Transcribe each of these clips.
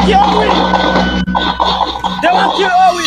kill we. They want kill all we.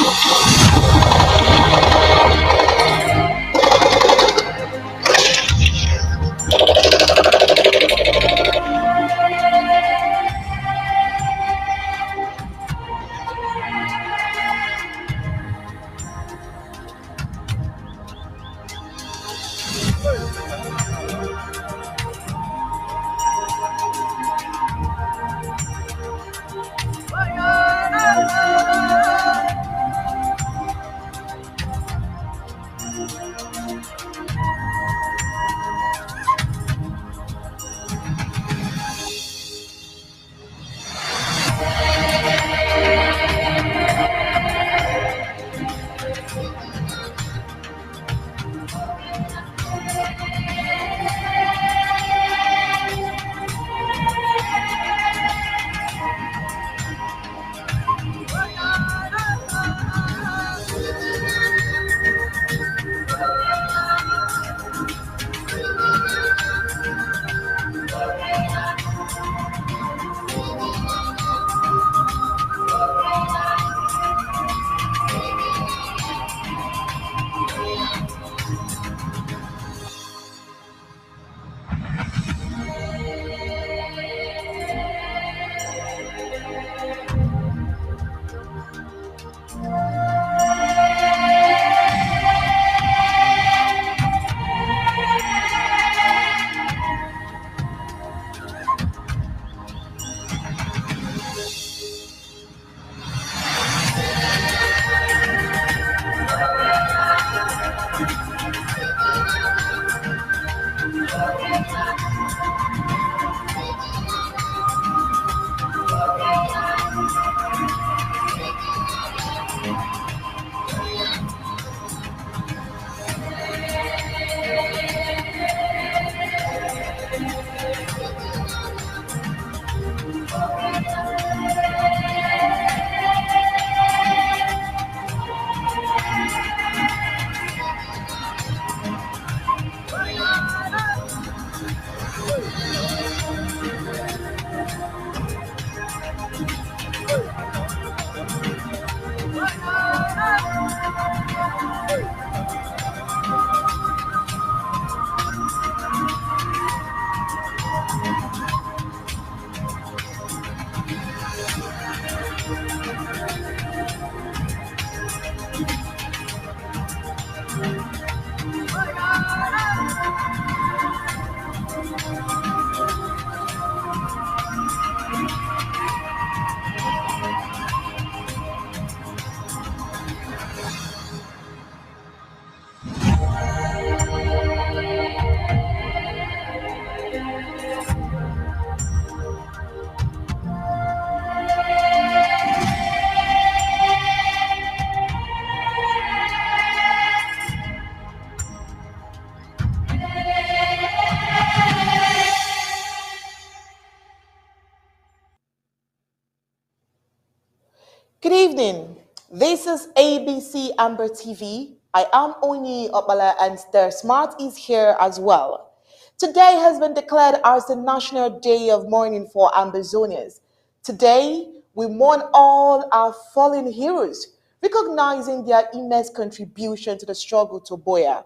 Good evening. This is ABC Amber TV. I am Oni Opala and Star Smart is here as well. Today has been declared as the National Day of Mourning for Ambazonians. Today, we mourn all our fallen heroes, recognizing their immense contribution to the struggle to Boya.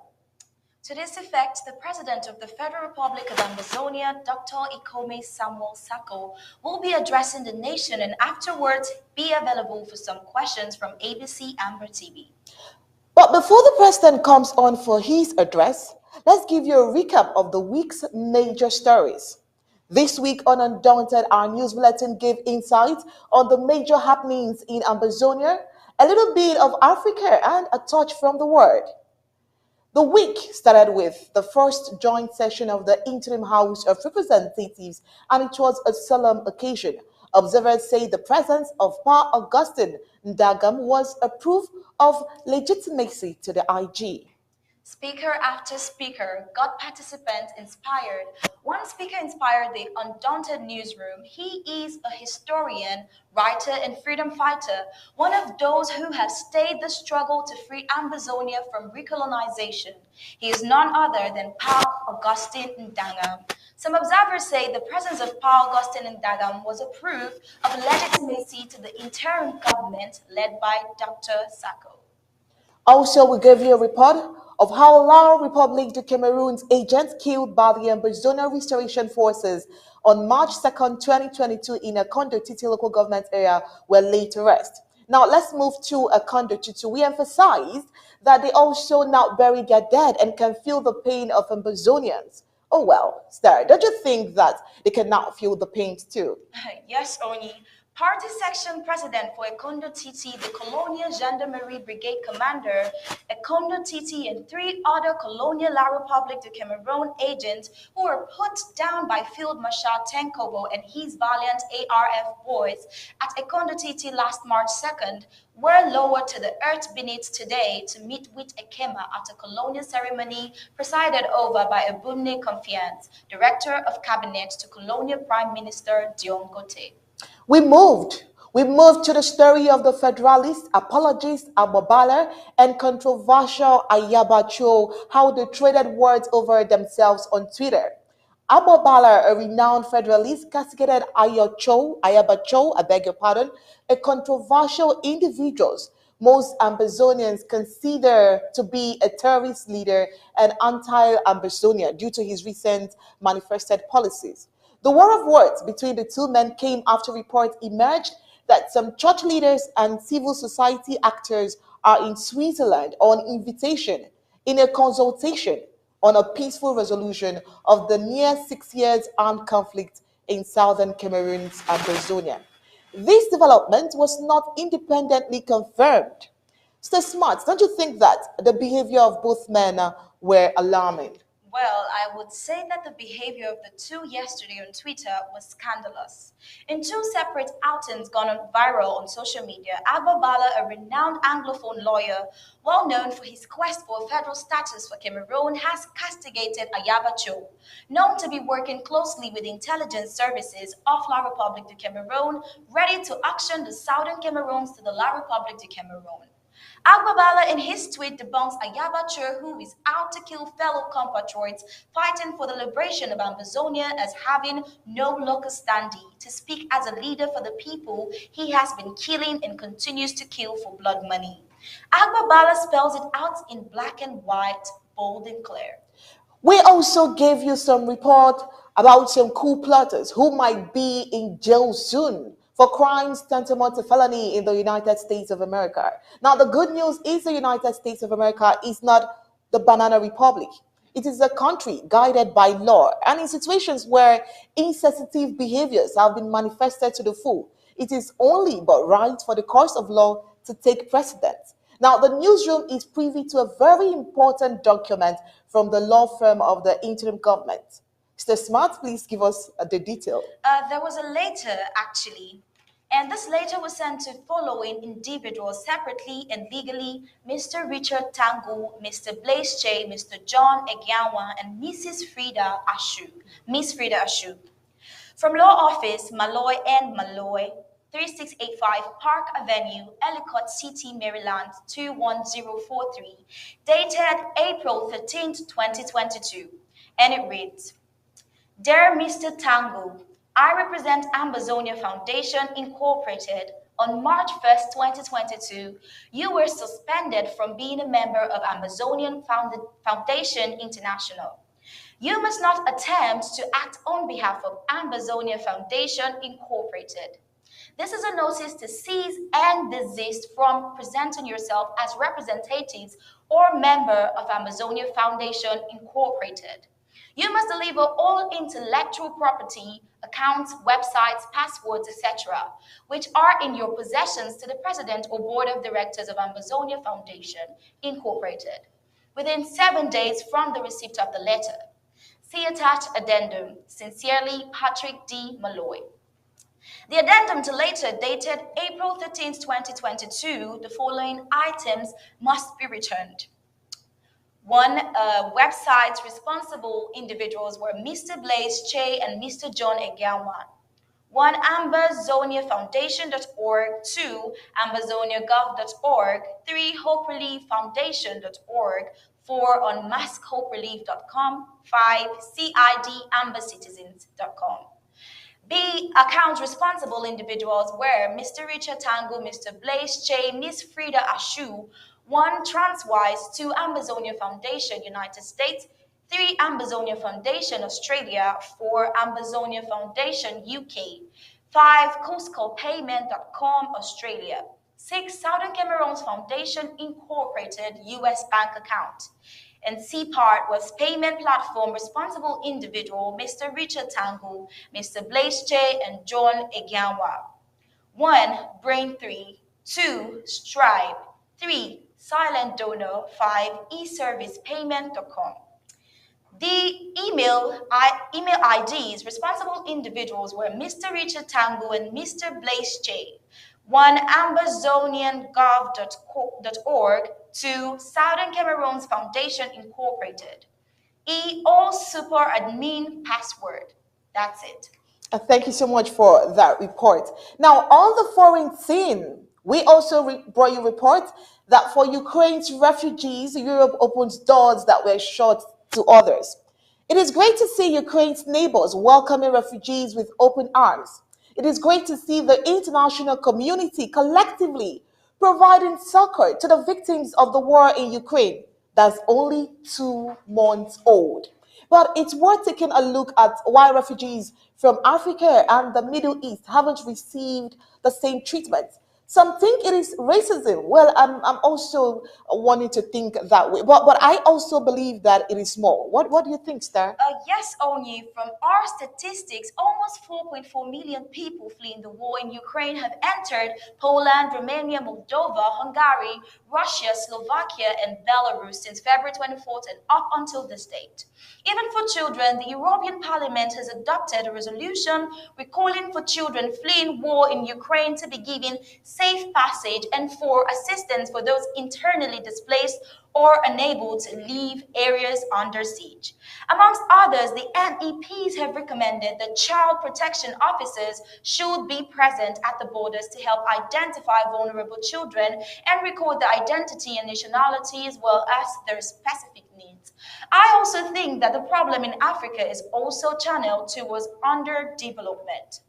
To this effect, the President of the Federal Republic of Amazonia, Dr. Ikome Samuel Sako, will be addressing the nation and afterwards be available for some questions from ABC Amber TV. But before the President comes on for his address, let's give you a recap of the week's major stories. This week on Undaunted, our news bulletin gave insights on the major happenings in Amazonia, a little bit of Africa, and a touch from the world. The week started with the first joint session of the Interim House of Representatives, and it was a solemn occasion. Observers say the presence of Pa Augustine Ndagam was a proof of legitimacy to the IG. Speaker after speaker got participants inspired. One speaker inspired the Undaunted newsroom. He is a historian, writer, and freedom fighter, one of those who have stayed the struggle to free Amazonia from recolonization. He is none other than Pa Augustine Ndanga. Some observers say the presence of Pa Augustine in Dagam was a proof of legitimacy to the interim government led by Dr. Sacco. Also, we gave you a report of how La Republique de Cameroon's agents killed by the Ambazonia Restoration Forces on March 2nd, 2022 in a Kondo Titi local government area were laid to rest. Now, let's move to a Kondo Titi. We emphasized that they also now bury their dead and can feel the pain of Ambazonians. Oh well, Star, don't you think that they can now feel the pains too? Yes, Oni. Party section president for Ekondo Titi, the Colonial Gendarmerie Brigade commander, Ekondo Titi, and three other Colonial La Republique de Cameroon agents who were put down by Field Marshal Tenkobo and his valiant ARF boys at Ekondo Titi last March 2nd were lowered to the earth beneath today to meet with Ekema at a colonial ceremony presided over by Abumne Confiance, Director of Cabinet to Colonial Prime Minister Dion Gote. We moved. We moved to the story of the Federalist, apologist Abobala, and controversial Ayabacho, how they traded words over themselves on Twitter. Abobala, a renowned Federalist, castigated Ayabacho, I beg your pardon, a controversial individual most Ambazonians consider to be a terrorist leader and anti-Ambazonia due to his recent manifested policies. The war of words between the two men came after reports emerged that some church leaders and civil society actors are in Switzerland on invitation in a consultation on a peaceful resolution of the near 6 years armed conflict in southern Cameroon's Amazonia. This development was not independently confirmed. Stay smart, don't you think that the behavior of both men were alarming? Well, I would say that the behavior of the two yesterday on Twitter was scandalous. In two separate outings gone viral on social media, Abba Bala, a renowned Anglophone lawyer, well known for his quest for federal status for Cameroon, has castigated Ayaba Cho, known to be working closely with intelligence services of La Republique du Cameroon, ready to auction the southern Cameroons to the La Republique du Cameroon. Agbabala in his tweet debunks Ayabacho, who is out to kill fellow compatriots fighting for the liberation of Amazonia, as having no local standing to speak as a leader for the people he has been killing and continues to kill for blood money. Agbabala spells it out in black and white, bold and clear. We also gave you some report about some coup plotters who might be in jail soon for crimes tantamount to felony in the United States of America. Now, the good news is the United States of America is not the banana republic. It is a country guided by law, and in situations where insensitive behaviors have been manifested to the full, it is only but right for the course of law to take precedence. Now, the newsroom is privy to a very important document from the law firm of the interim government. Mr. Smart, please give us the detail. There was a letter actually, and this letter was sent to following individuals separately and legally: Mr. Richard Tangu, Mr. Blaise Che, Mr. John Egianwa, and Mrs. Frida Ashu, Miss Frida Ashu. From Law Office, Malloy and Malloy, 3685 Park Avenue, Ellicott City, Maryland, 21043, dated April 13th, 2022. And it reads: Dear Mr. Tango, I represent Ambazonia Foundation Incorporated. On March 1st, 2022, you were suspended from being a member of Amazonian Foundation International. You must not attempt to act on behalf of Ambazonia Foundation Incorporated. This is a notice to cease and desist from presenting yourself as representatives or member of Amazonia Foundation Incorporated. You must deliver all intellectual property, accounts, websites, passwords, etc., which are in your possessions to the President or Board of Directors of Amazonia Foundation Incorporated within 7 days from the receipt of the letter. See attached addendum. Sincerely, Patrick D. Malloy. The addendum to later, dated April 13th, 2022, the following items must be returned. One, websites responsible individuals were Mr. Blaise Che and Mr. John Egianwan. One, AmbazoniaFoundation.org. Two, AmbazoniaGov.org. Three, HopefullyFoundation.org. 4 on masshoperelief.com, 5 cidambacitizens.com. B. Account responsible individuals were Mr. Richard Tango, Mr. Blaise Che, Miss Frida Ashu. 1. Transwise. 2. Ambazonia Foundation, United States. 3. Ambazonia Foundation, Australia. 4. Ambazonia Foundation, UK. 5. CoastalPayment.com, Australia. 6. Southern Cameroons Foundation, Incorporated, US bank account. And C part was payment platform responsible individual Mr. Richard Tangu, Mr. Blaise Che, and John Eganwa. 1. Brain 3. 2. Stripe. 3. Silent Donor. 5. eServicePayment.com. The email IDs responsible individuals were Mr. Richard Tangu and Mr. Blaise Che. 1. ambazoniangov.org. 2. Southern Cameroons Foundation Incorporated. All super admin password. That's it. Thank you so much for that report. Now, on the foreign scene, we also brought you reports that for Ukraine's refugees, Europe opens doors that were shut to others. It is great to see Ukraine's neighbors welcoming refugees with open arms. It is great to see the international community collectively providing succor to the victims of the war in Ukraine that's only 2 months old. But it's worth taking a look at why refugees from Africa and the Middle East haven't received the same treatment. Some think it is racism. Well, I'm also wanting to think that way. But I also believe that it is more. What do you think, Star? Yes, Onyi, from our statistics, almost 4.4 million people fleeing the war in Ukraine have entered Poland, Romania, Moldova, Hungary, Russia, Slovakia, and Belarus since February 24th and up until this date. Even for children, the European Parliament has adopted a resolution recalling for children fleeing war in Ukraine to be given safe passage and for assistance for those internally displaced or unable to leave areas under siege. Amongst others, the MEPs have recommended that child protection officers should be present at the borders to help identify vulnerable children and record their identity and nationality as well as their specific needs. I also think that the problem in Africa is also channeled towards underdevelopment.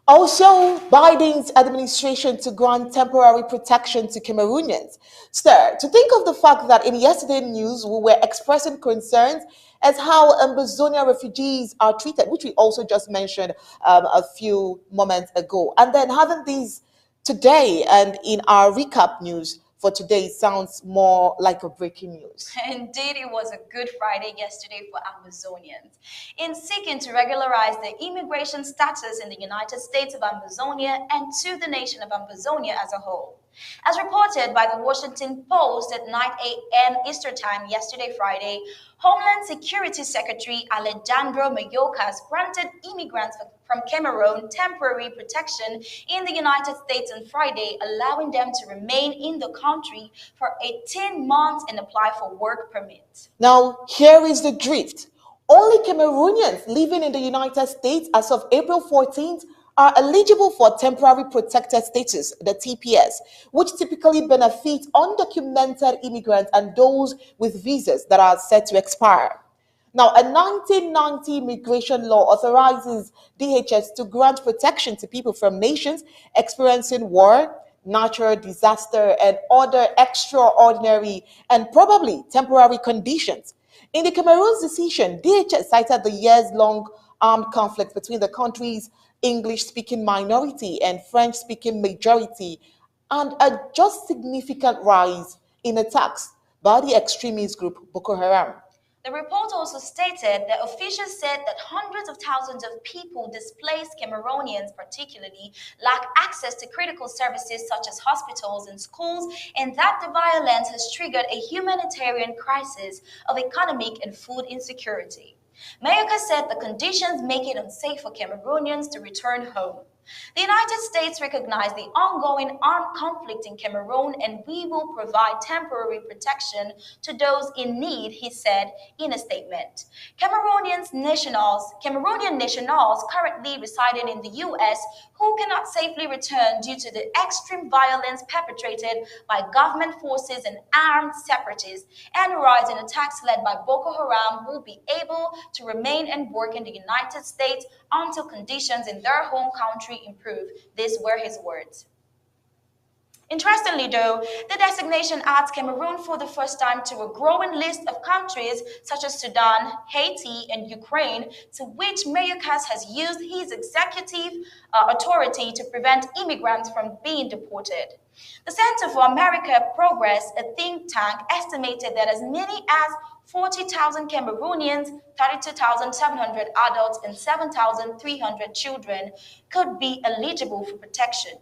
Also, Biden's administration to grant temporary protection to Cameroonians. Sir, to think of the fact that in yesterday's news we were expressing concerns as how Ambazonia refugees are treated, which we also just mentioned a few moments ago. And then having these today and in our recap news for today sounds more like a breaking news. Indeed, it was a good Friday yesterday for Amazonians. In seeking to regularize their immigration status in the United States of Amazonia and to the nation of Amazonia as a whole. As reported by the Washington Post at 9 a.m. Eastern Time yesterday, Friday, Homeland Security Secretary Alejandro Mayorkas granted immigrants from Cameroon temporary protection in the United States on Friday, allowing them to remain in the country for 18 months and apply for work permits. Now, here is the drift. Only Cameroonians living in the United States as of April 14th are eligible for temporary protected status, the TPS, which typically benefits undocumented immigrants and those with visas that are set to expire. Now, a 1990 immigration law authorizes DHS to grant protection to people from nations experiencing war, natural disaster, and other extraordinary and probably temporary conditions. In the Cameroon's decision, DHS cited the years-long armed conflict between the country's English-speaking minority and French-speaking majority, and a just significant rise in attacks by the extremist group Boko Haram. The report also stated that officials said that hundreds of thousands of people, displaced Cameroonians particularly, lack access to critical services such as hospitals and schools, and that the violence has triggered a humanitarian crisis of economic and food insecurity. Mayorkas said the conditions make it unsafe for Cameroonians to return home. The United States recognize the ongoing armed conflict in Cameroon and we will provide temporary protection to those in need, he said in a statement. Cameroonian nationals currently residing in the US who cannot safely return due to the extreme violence perpetrated by government forces and armed separatists and rising attacks led by Boko Haram will be able to remain and work in the United States until conditions in their home country improve. These were his words. Interestingly, though, the designation adds Cameroon for the first time to a growing list of countries such as Sudan, Haiti, and Ukraine, to which Mayorkas has used his executive authority to prevent immigrants from being deported. The Center for America Progress, a think tank, estimated that as many as 40,000 Cameroonians, 32,700 adults, and 7,300 children could be eligible for protection.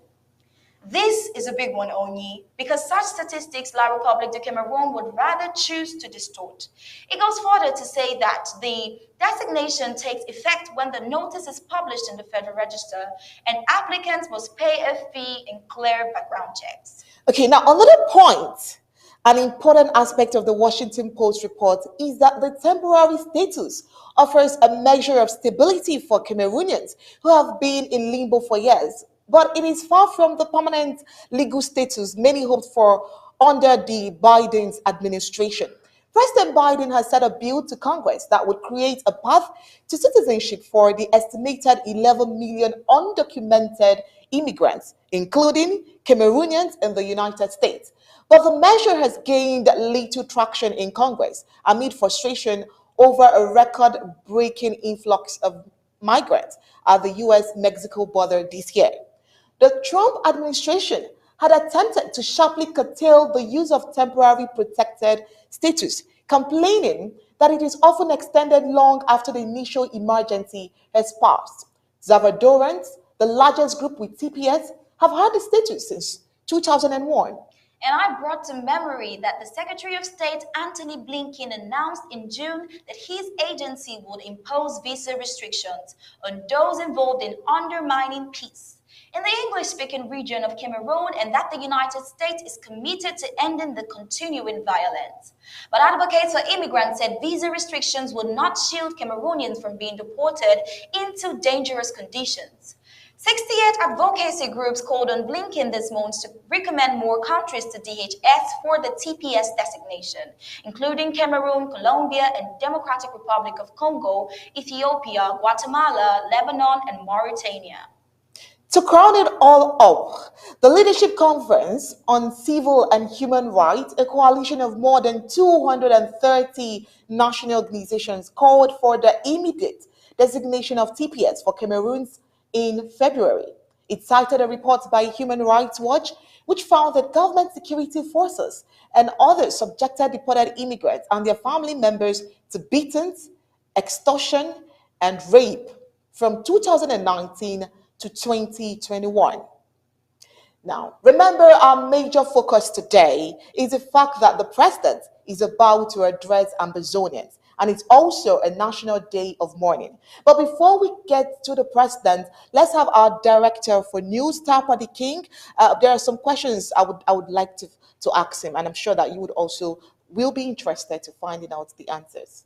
This is a big one, Onyi, because such statistics La République de Cameroon would rather choose to distort. It goes further to say that the designation takes effect when the notice is published in the Federal Register and applicants must pay a fee and clear background checks. Okay, now another point, an important aspect of the Washington Post report is that the temporary status offers a measure of stability for Cameroonians who have been in limbo for years. But it is far from the permanent legal status many hoped for under the Biden's administration. President Biden has set a bill to Congress that would create a path to citizenship for the estimated 11 million undocumented immigrants, including Cameroonians in the United States. But the measure has gained little traction in Congress amid frustration over a record breaking influx of migrants at the US Mexico border this year. The Trump administration had attempted to sharply curtail the use of temporary protected status, complaining that it is often extended long after the initial emergency has passed. Salvadorans, the largest group with TPS, have had the status since 2001. And I brought to memory that the Secretary of State Antony Blinken announced in June that his agency would impose visa restrictions on those involved in undermining peace in the English-speaking region of Cameroon, and that the United States is committed to ending the continuing violence. But advocates for immigrants said visa restrictions would not shield Cameroonians from being deported into dangerous conditions. 68 advocacy groups called on Blinken this month to recommend more countries to DHS for the TPS designation, including Cameroon, Colombia, and Democratic Republic of Congo, Ethiopia, Guatemala, Lebanon, and Mauritania. To crown it all up, the Leadership Conference on Civil and Human Rights, a coalition of more than 230 national organizations, called for the immediate designation of TPS for Cameroons in February. It cited a report by Human Rights Watch, which found that government security forces and others subjected deported immigrants and their family members to beatings, extortion, and rape from 2019 to 2021. Now, remember, our major focus today is the fact that the president is about to address Ambazonians, and it's also a national day of mourning. But before we get to the president, let's have our director for news, Tapadi King. There are some questions I would like to ask him, and I'm sure that you would also will be interested to finding out the answers.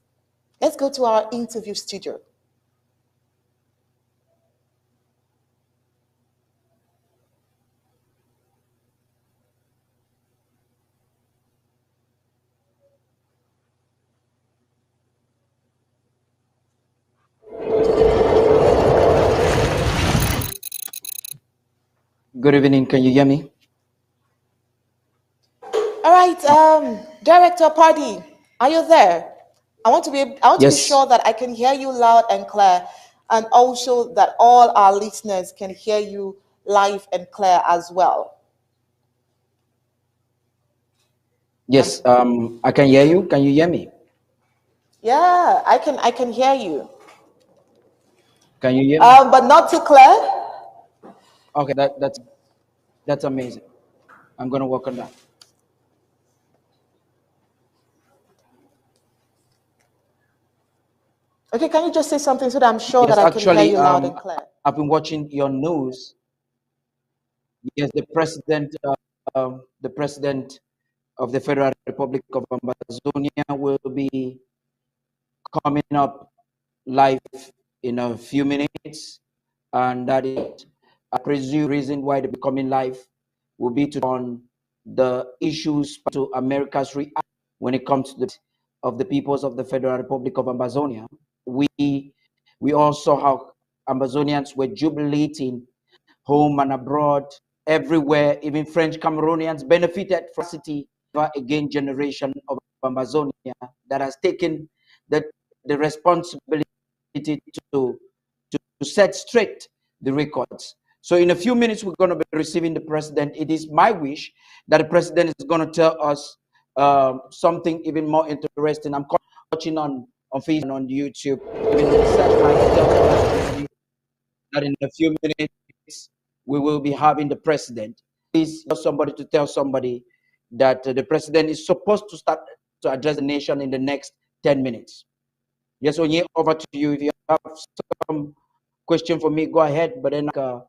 Let's go to our interview studio. Good evening. Can you hear me? All right, Director Party, are you there? I want to be Yes. sure that I can hear you loud and clear, and also that all our listeners can hear you live and clear as well. Yes. I can hear you. Can you hear me? Yeah, I can hear you. Can you hear me? But not too clear. Okay. That's amazing. I'm gonna work on that. Okay, can you just say something so that I'm sure that Yes, I can hear actually, you loud and clear? I've been watching your news. Yes, the president of the Federal Republic of Amazonia will be coming up live in a few minutes, and that is, I presume, reason why they're coming live will be to on the issues to America's reaction when it comes to the of the peoples of the Federal Republic of Amazonia. We all saw how Amazonians were jubilating home and abroad, everywhere. Even French Cameroonians benefited from the city again generation of Amazonia that has taken the, the responsibility to, to set straight the records. So in a few minutes, we're going to be receiving the president. It is my wish that the president is going to tell us something even more interesting. I'm watching on Facebook and on YouTube, even the satellite tells me that in a few minutes we will be having the president. Please, somebody to tell somebody that the president is supposed to start to address the nation in the next 10 minutes. Yes, Onye, over to you. If you have some question for me, go ahead. But then For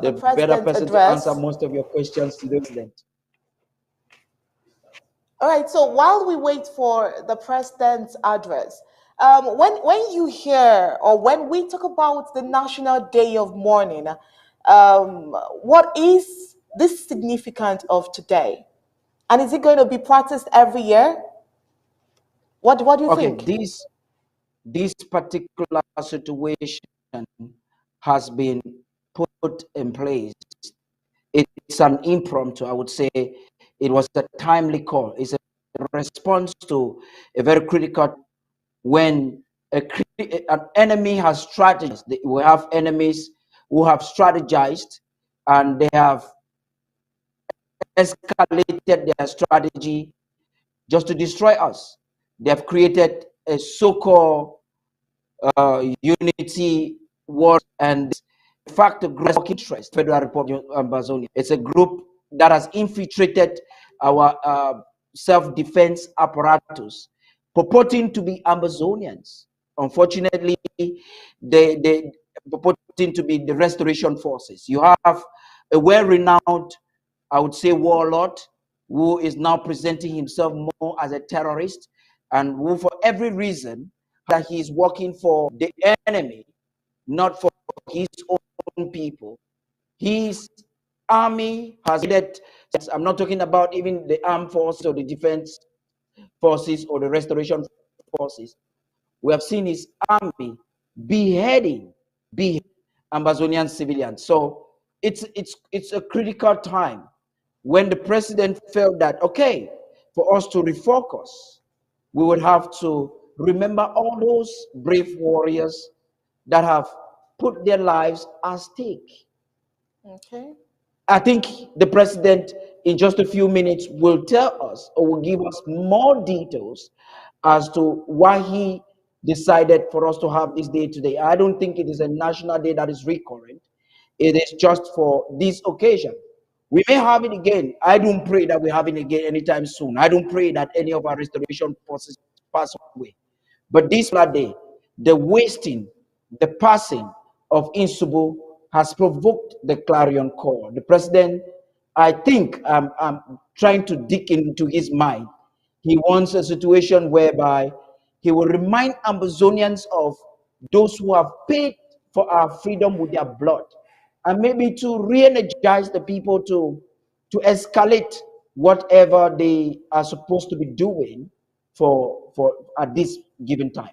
the the better president's person to answer address. most of your questions to the president. All right, so while we wait for the president's address, when you hear or when we talk about the National Day of Mourning, what is this significant of today? And is it going to be practiced every year? What do you Okay, think? this particular situation has been put in place. It's an impromptu, I would say. It was a timely call. It's a response to a very critical when an enemy has strategized. We have enemies who have strategized and they have escalated their strategy just to destroy us. They have created a so-called unity war, and in fact a group of interest, Federal Republic of Amazonia. It's a group that has infiltrated our self-defense apparatus, purporting to be Amazonians. Unfortunately, they purporting to be the restoration forces. You have a well-renowned, I would say, warlord who is now presenting himself more as a terrorist, and who, for every reason, that he is working for the enemy, not for his own people. His army has needed, I'm not talking about even the armed forces or the defense forces or the restoration forces. We have seen his army beheading Amazonian civilians. So it's a critical time when the president felt that, okay, for us to refocus, we would have to remember all those brave warriors that have put their lives at stake. Okay. I think the president, in just a few minutes, will tell us or will give us more details as to why he decided for us to have this day today. I don't think it is a national day that is recurrent. It is just for this occasion. We may have it again. I don't pray that we have it again anytime soon. I don't pray that any of our restoration forces pass away. But this day, the wasting, the passing of Insubu has provoked the clarion call. The president, I think, I'm trying to dig into his mind. He wants a situation whereby he will remind Amazonians of those who have paid for our freedom with their blood, and maybe to re-energize the people to escalate whatever they are supposed to be doing for at this given time.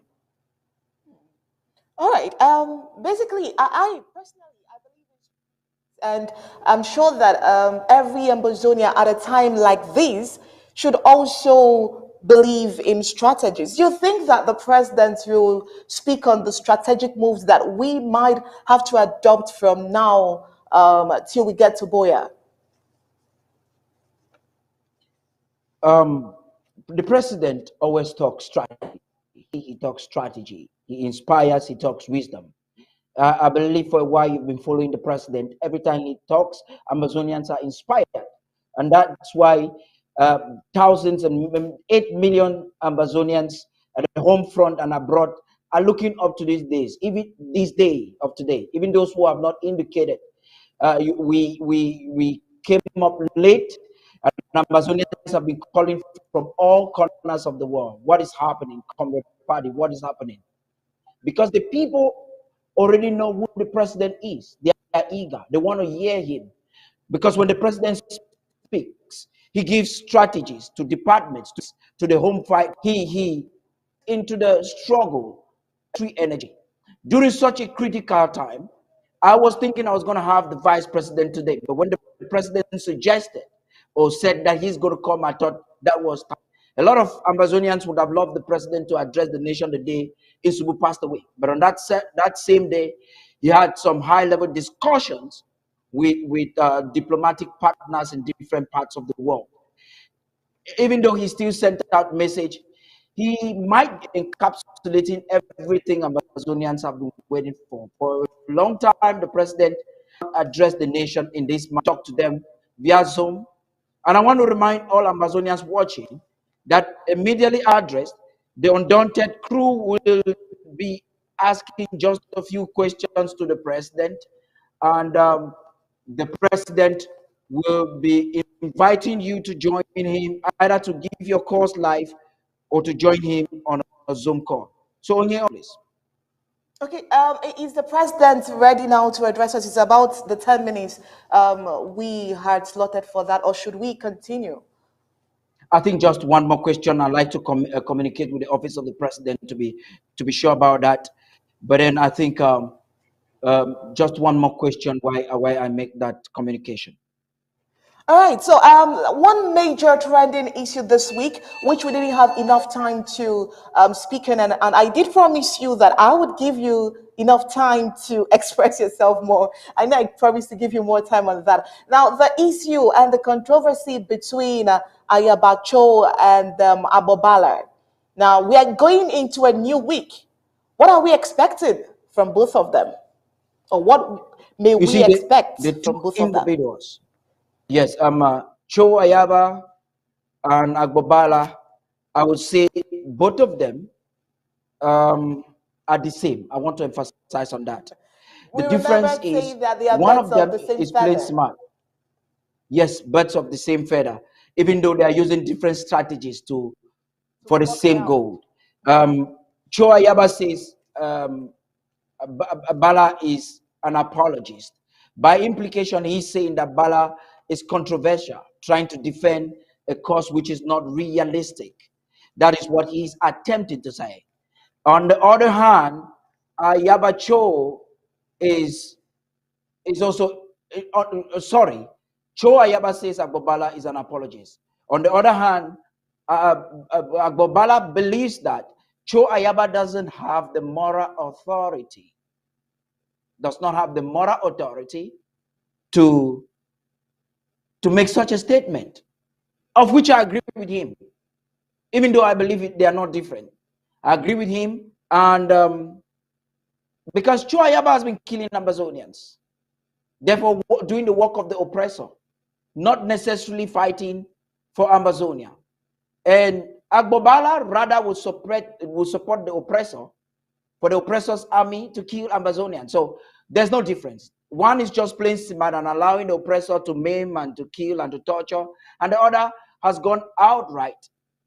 All right. Basically, I personally, I believe in, and I'm sure that every Ambazonia at a time like this should also believe in strategies. You think that the president will speak on the strategic moves that we might have to adopt from now till we get to Boya? Um, the president always talks strategy. He talks strategy. He inspires. He talks wisdom. I believe for a while you've been following the president. Every time he talks, Amazonians are inspired. And that's why thousands and 8 million Amazonians at the home front and abroad are looking up to these days, even this day of today, even those who have not indicated. We came up late, and Amazonians have been calling from all corners of the world. What is happening, Comrade Party? What is happening? Because the people already know who the president is. They are eager. They want to hear him. Because when the president speaks, he gives strategies to departments, to the home fight. He into the struggle, energy. During such a critical time, I was thinking I was going to have the vice president today. But when the president suggested or said that he's going to come, I thought that was time. A lot of Amazonians would have loved the president to address the nation the day Isubu passed away. But on that same day, he had some high-level discussions with diplomatic partners in different parts of the world. Even though he still sent out message, he might be encapsulating everything Amazonians have been waiting for. For a long time, the president addressed the nation in this manner, talked to them via Zoom. And I want to remind all Amazonians watching that immediately addressed, the Undaunted crew will be asking just a few questions to the president. And the president will be inviting you to join him, either to give your course live or to join him on a Zoom call. So, on here, please. Okay, is the president ready now to address us? It's about the 10 minutes we had slotted for that, or should we continue? I think just one more question. I'd like to communicate with the office of the president to be sure about that. But then I think just one more question why I make that communication. All right, so one major trending issue this week, which we didn't have enough time to speak on, and I did promise you that I would give you enough time to express yourself more. I know I promised to give you more time on that. Now, the issue and the controversy between Ayabacho and Abobala. Now, we are going into a new week. What are we expecting from both of them? Or what may we expect the from two both of them? individuals. Yes, Cho Ayaba and Agbobala, I would say both of them are the same. I want to emphasize on that. We The difference is that they are one of birds them the same is plain feather. smart. Yes, birds of the same feather, even though they are using different strategies for the same goal. Cho Ayaba says Bala is an apologist. By implication, he's saying that Bala is controversial, trying to defend a cause which is not realistic. That is what he's attempting to say. On the other hand, Yabacho is also sorry. Cho Ayaba says Agbobala is an apologist. On the other hand, Agbobala believes that Cho Ayaba doesn't have the moral authority, does not have the moral authority to make such a statement, of which I agree with him, even though I believe they are not different. I agree with him, and because Cho Ayaba has been killing Amazonians, therefore doing the work of the oppressor, not necessarily fighting for Amazonia. And Agbobala rather will support the oppressor, for the oppressor's army to kill Amazonians. So there's no difference. One is just plain smart and allowing the oppressor to maim and to kill and to torture, and the other has gone outright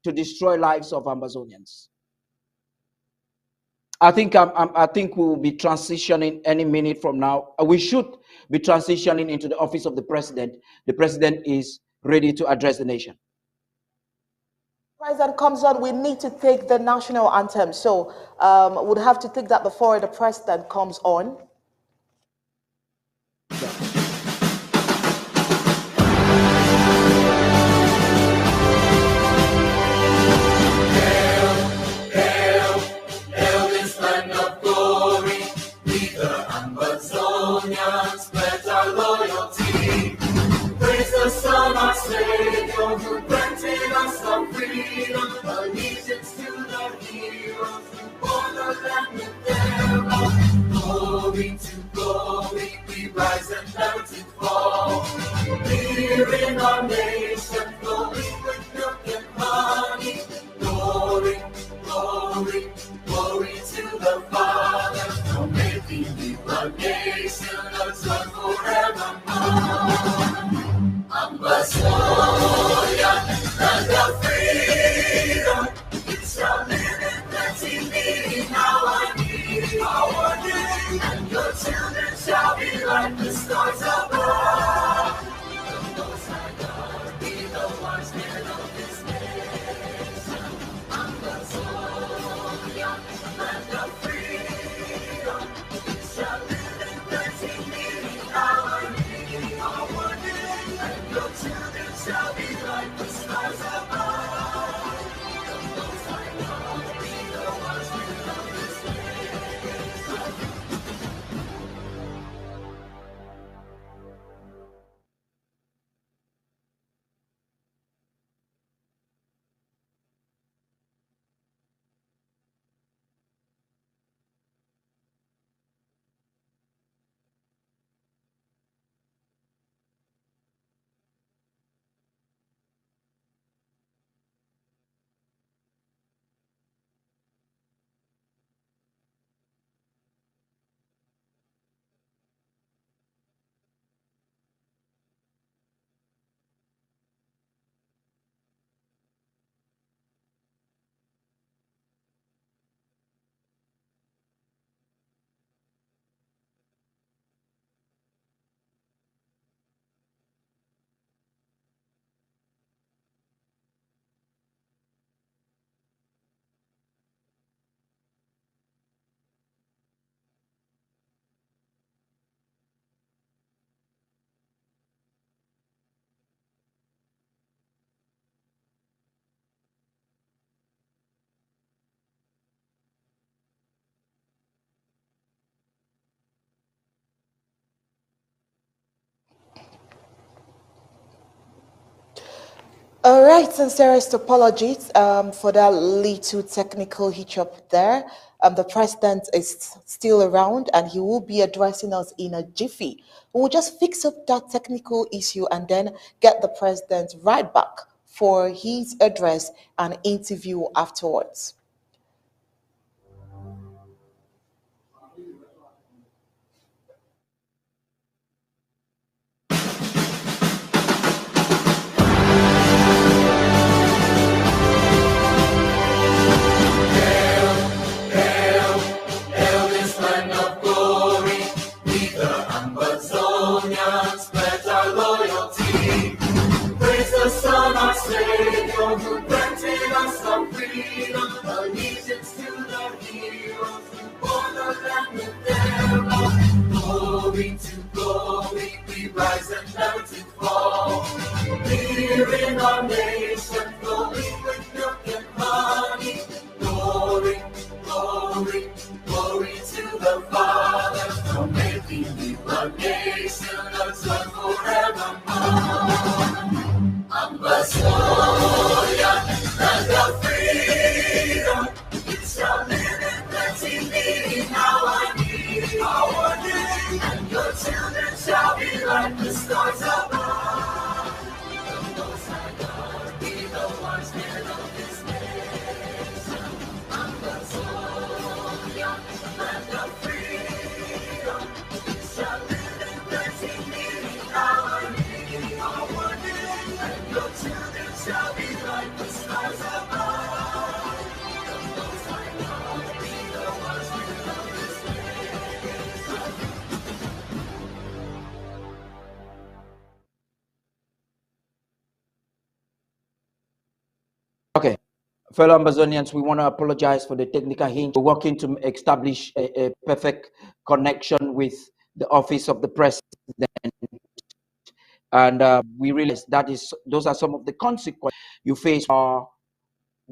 to destroy lives of Amazonians. I think we will be transitioning any minute from now. We should be transitioning into the office of the president. The president is ready to address the nation. President comes on, we need to take the national anthem. So we'd have to take that before the president comes on. Our Savior, who granted us our freedom, allegiance to the heroes who bore the land with their glory to glory, we rise and never to fall. Here in our nation, flowing with milk and honey, glory, glory, glory to the All right, sincerest apologies for that little technical hitch up there. The president is still around and he will be addressing us in a jiffy. We'll just fix up that technical issue and then get the president right back for his address and interview afterwards. Hail this land of glory, we the Ambazonians pledge our loyalty. Praise the Son, our Savior, who granted us our freedom, allegiance to the heroes who bore the land with thereof. Glory to glory, we rise and never to fall. Here in our nation, flowing with milk and honey. Glory, glory, glory to the Father, for making you a nation, a son forevermore. Ambazonia, land of freedom, you shall live in plenty, meeting our need, and your children shall be like the stars above. The Most High God be the watchman of His nation. Ambazonia, land of freedom, you shall live in plenty, meeting our need, and your children shall be like the stars above. The Most High God be the watchman of His nation. Okay, fellow Amazonians, we want to apologize for the technical hinge. We're working to establish a perfect connection with the office of the president, and we realize those are some of the consequences you face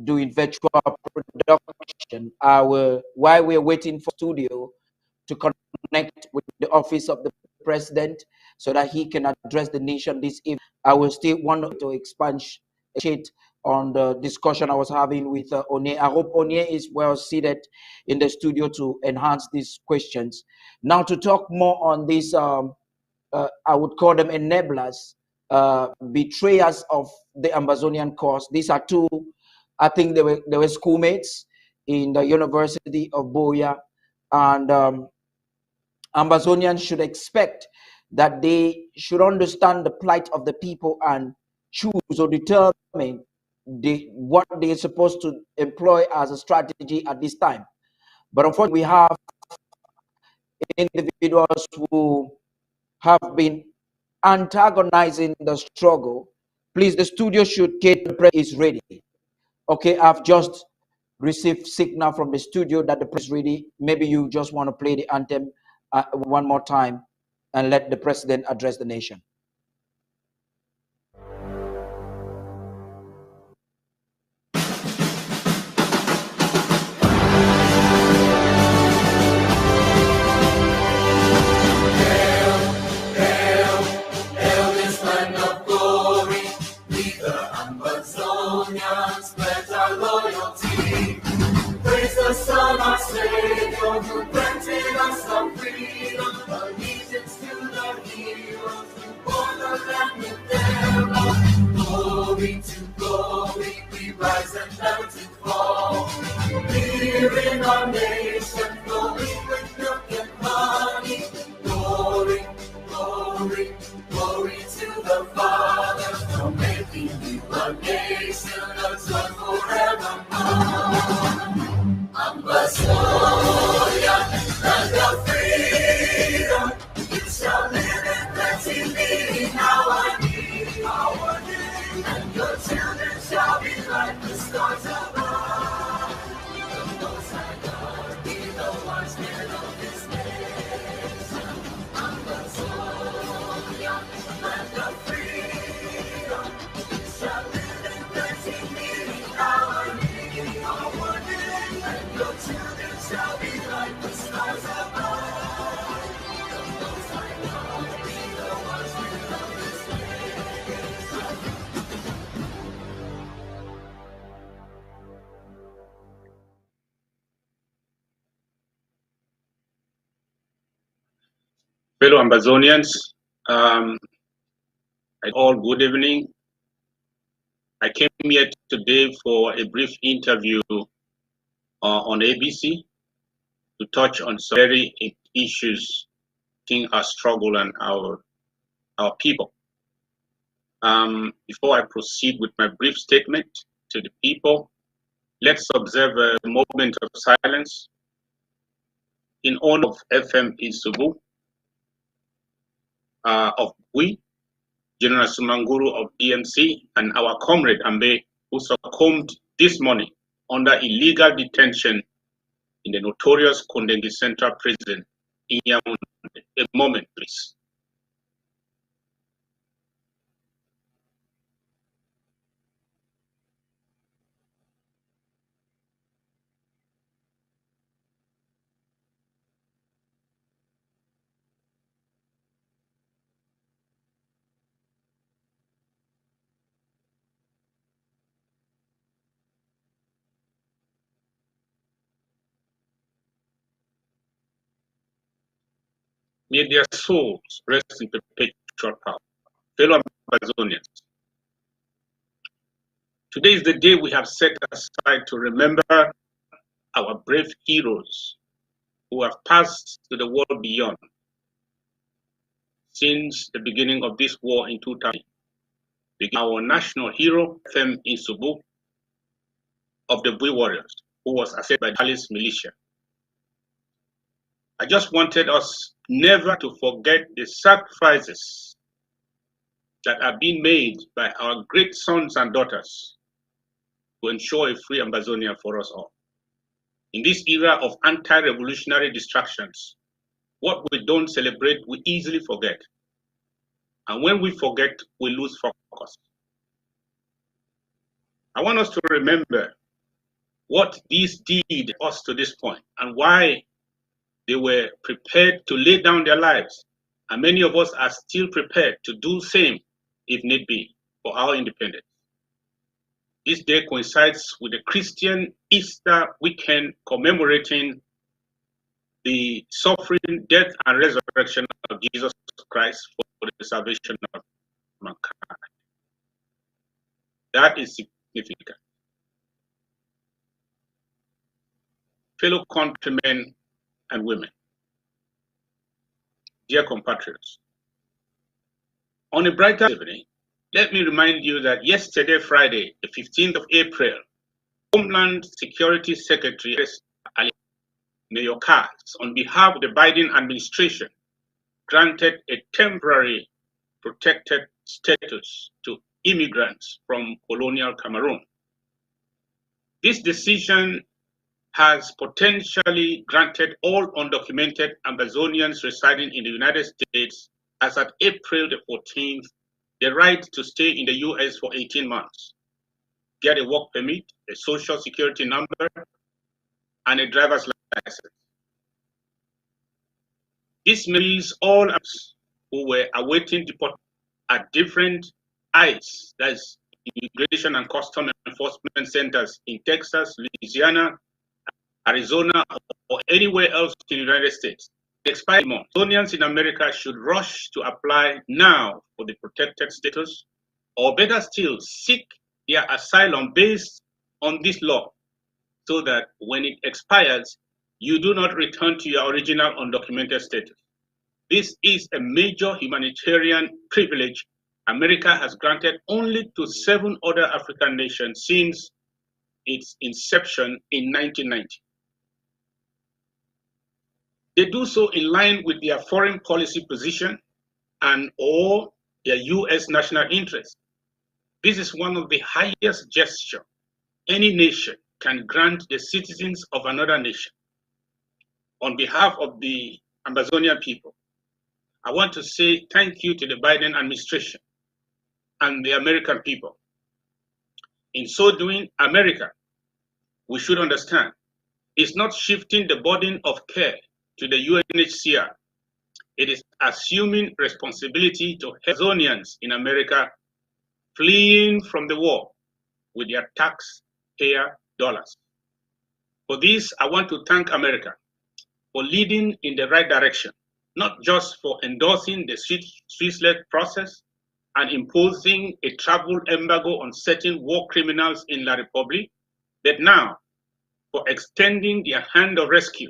doing virtual production. While we're waiting for studio to connect with the office of the president so that he can address the nation this evening, I will still want to expand on the discussion I was having with Onye. I hope Onye is well seated in the studio to enhance these questions. Now, to talk more on this, I would call them enablers, betrayers of the Amazonian cause. These are two, I think they were schoolmates in the University of Boya, and Amazonians should expect that they should understand the plight of the people and choose or determine what they're supposed to employ as a strategy at this time. But unfortunately, we have individuals who have been antagonizing the struggle. Please, the studio should get the press is ready. Okay, I've just received signal from the studio that the press is ready. Maybe you just want to play the anthem one more time and let the president address the nation. Hail this land of glory, we the Ambazonians pledge our loyalty. Praise the Son, our Savior, who granted us our freedom, allegiance to the heroes who bore the land with thereof. Glory to glory, we rise and never to fall. Here in our nation, flowing with milk and honey. Glory, glory, glory to the Father, for making you a nation, a son forevermore. Ambazonia, land of freedom, you shall live in plenty, meeting our need, and your children shall be like the stars above. The Most High God be the watchman of His nation. Ambazonia, land of freedom, you shall live in plenty, meeting Fellow Ambazonians, all good evening. I came here today for a brief interview on ABC to touch on some very issues in our struggle and our people. Before I proceed with my brief statement to the people, let's observe a moment of silence in honor of FM Isubu, of Bui, General Sumanguru of DMC, and our comrade Ambe, who succumbed this morning under illegal detention in the notorious Kondengi Central Prison in Yaoundé. A moment, please. May their souls rest in perpetual power. Fellow Amazonians, today is the day we have set aside to remember our brave heroes who have passed to the world beyond since the beginning of this war in 2000. Our national hero, FM Insubu of the Bui Warriors, who was assailed by the Alice militia. I just wanted us never to forget the sacrifices that are being made by our great sons and daughters to ensure a free Ambazonia for us all. In this era of anti-revolutionary distractions, what we don't celebrate, we easily forget. And when we forget, we lose focus. I want us to remember what these did us to this point and why they were prepared to lay down their lives. And many of us are still prepared to do the same, if need be, for our independence. This day coincides with the Christian Easter weekend commemorating the suffering, death, and resurrection of Jesus Christ for the salvation of mankind. That is significant. Fellow countrymen and women, dear compatriots, on a brighter evening, let me remind you that yesterday, Friday, the 15th of April, Homeland Security Secretary Ali Mayorkas, on behalf of the Biden administration, granted a temporary protected status to immigrants from colonial Cameroon. This decision has potentially granted all undocumented Ambazonians residing in the United States as at April the 14th the right to stay in the US for 18 months, get a work permit, a social security number, and a driver's license. This means all who were awaiting deportation at different ICE, that's Immigration and Custom Enforcement centers in Texas, Louisiana, Arizona, or anywhere else in the United States. Expired month. Amazonians in America should rush to apply now for the protected status, or better still, seek their asylum based on this law, so that when it expires, you do not return to your original undocumented status. This is a major humanitarian privilege America has granted only to 7 other African nations since its inception in 1990. They do so in line with their foreign policy position and or their US national interest. This is one of the highest gestures any nation can grant the citizens of another nation. On behalf of the Ambazonian people, I want to say thank you to the Biden administration and the American people. In so doing, America, we should understand, is not shifting the burden of care to the UNHCR. It is assuming responsibility to Amazonians in America fleeing from the war with their taxpayer dollars. For this, I want to thank America for leading in the right direction, not just for endorsing the Swiss-led process and imposing a travel embargo on certain war criminals in La Republique, but now for extending their hand of rescue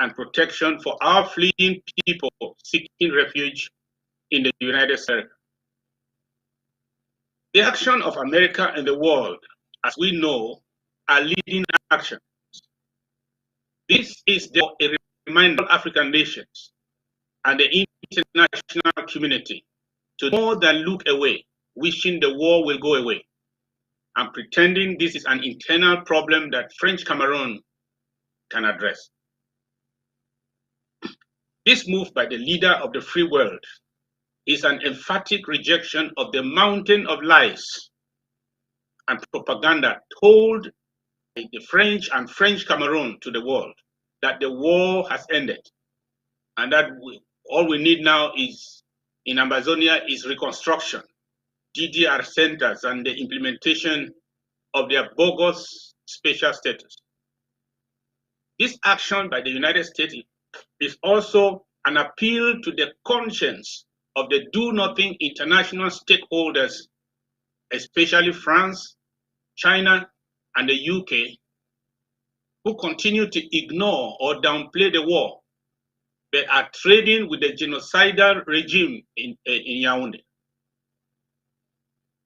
and protection for our fleeing people seeking refuge in the United States. The action of America and the world, as we know, are leading actions. This is therefore a reminder to African nations and the international community to more than look away, wishing the war will go away, and pretending this is an internal problem that French Cameroon can address. This move by the leader of the free world is an emphatic rejection of the mountain of lies and propaganda told by the French and French Cameroon to the world that the war has ended and that all we need now is in Ambazonia is reconstruction, DDR centers, and the implementation of their bogus special status. This action by the United States is also an appeal to the conscience of the do-nothing international stakeholders, especially France, China, and the UK, who continue to ignore or downplay the war, but are trading with the genocidal regime in Yaoundé.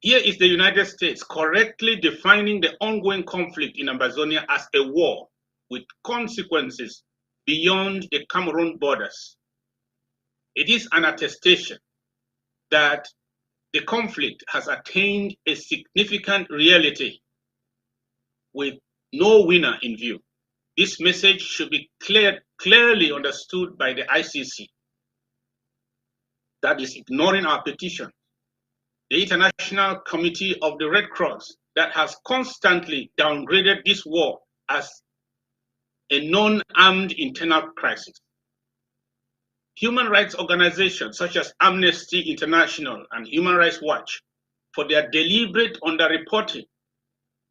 Here is the United States correctly defining the ongoing conflict in Ambazonia as a war with consequences beyond the Cameroon borders. It is an attestation that the conflict has attained a significant reality with no winner in view. This message should be clearly understood by the ICC that is ignoring our petition, the International Committee of the Red Cross that has constantly downgraded this war as a non-armed internal crisis. Human rights organizations such as Amnesty International and Human Rights Watch for their deliberate underreporting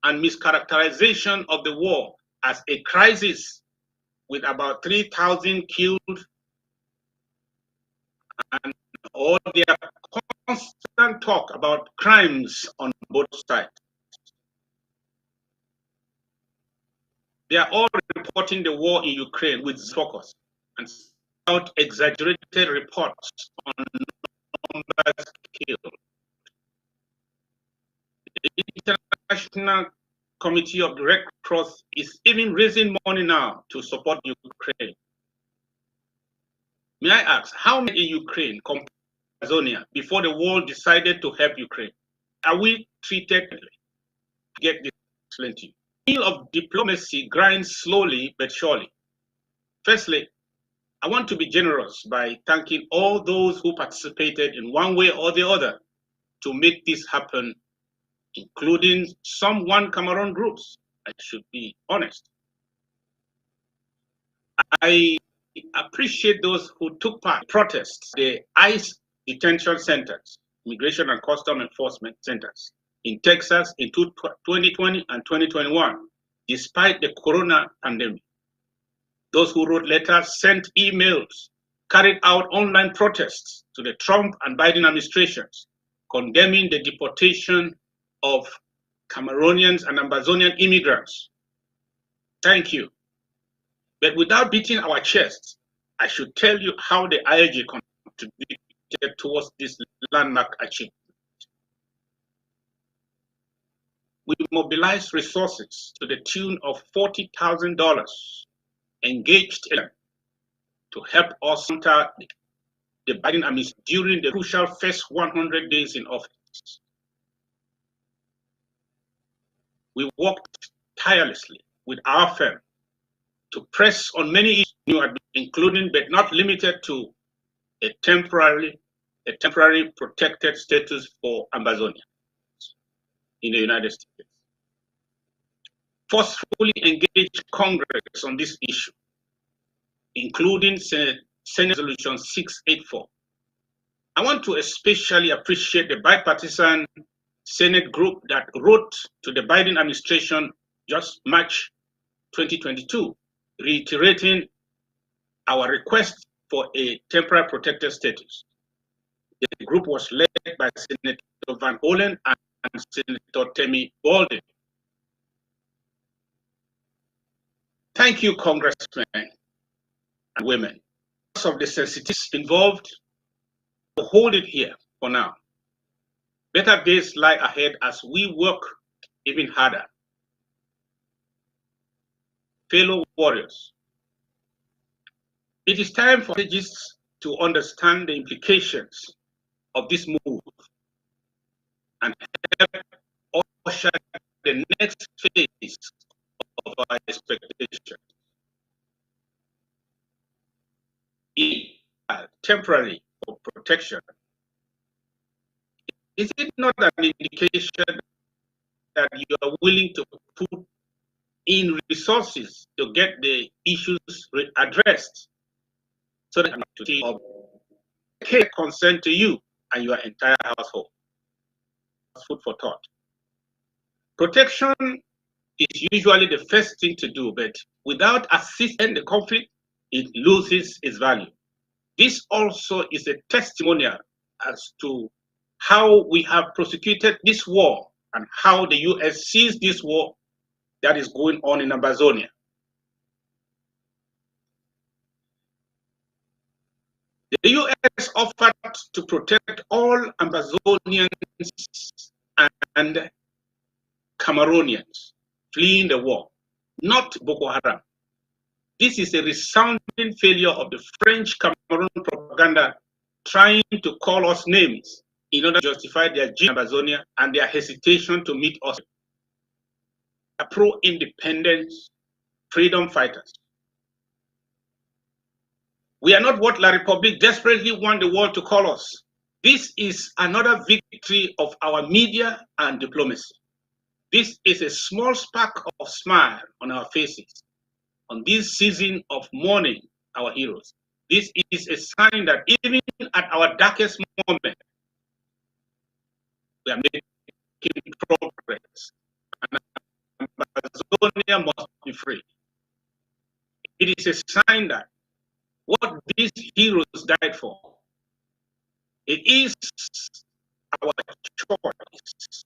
and mischaracterization of the war as a crisis with about 3,000 killed and all their constant talk about crimes on both sides. They are all reporting the war in Ukraine with focus and without exaggerated reports on numbers killed. The International Committee of the Red Cross is even raising money now to support Ukraine. May I ask, how many in Ukraine compared to Amazonia before the world decided to help Ukraine? Are we treated to get this explained to you? The wheel of diplomacy grinds slowly but surely. Firstly, I want to be generous by thanking all those who participated in one way or the other to make this happen, including some One Cameroon groups. I should be honest. I appreciate those who took part in protests, the ICE detention centers, Immigration and Custom Enforcement centers in Texas in 2020 and 2021, despite the corona pandemic. Those who wrote letters, sent emails, carried out online protests to the Trump and Biden administrations, condemning the deportation of Cameroonians and Ambazonian immigrants. Thank you. But without beating our chests, I should tell you how the IAG contributed towards this landmark achievement. We mobilized resources to the tune of $40,000, engaged to help us counter the Biden administration during the crucial first 100 days in office. We worked tirelessly with our firm to press on many issues, including but not limited to a temporary protected status for Ambazonia in the United States. Forcefully engage Congress on this issue, including Senate Resolution 684. I want to especially appreciate the bipartisan Senate group that wrote to the Biden administration just March 2022, reiterating our request for a temporary protected status. The group was led by Senator Van Hollen and Senator Temi Baldwin. Thank you, congressmen and women. Because of the sensitivities involved, we'll hold it here for now. Better days lie ahead as we work even harder. Fellow warriors, it is time for strategists to understand the implications of this move and help usher the next phase of our expectation. Temporary for protection. Is it not an indication that you are willing to put in resources to get the issues addressed so that to of concern to you and your entire household? Food for thought. Protection is usually the first thing to do, but without assisting the conflict, it loses its value. This also is a testimonial as to how we have prosecuted this war and how the US sees this war that is going on in Amazonia. The US offered to protect all Amazonians and Cameroonians fleeing the war, not Boko Haram. This is a resounding failure of the French Cameroon propaganda trying to call us names in order to justify their in Amazonia and their hesitation to meet us. Pro-independence freedom fighters. We are not what La République desperately want the world to call us. This is another victory of our media and diplomacy. This is a small spark of smile on our faces on this season of mourning our heroes. This is a sign that even at our darkest moment, we are making progress. And Amazonia must be free. It is a sign that what these heroes died for, it is our choice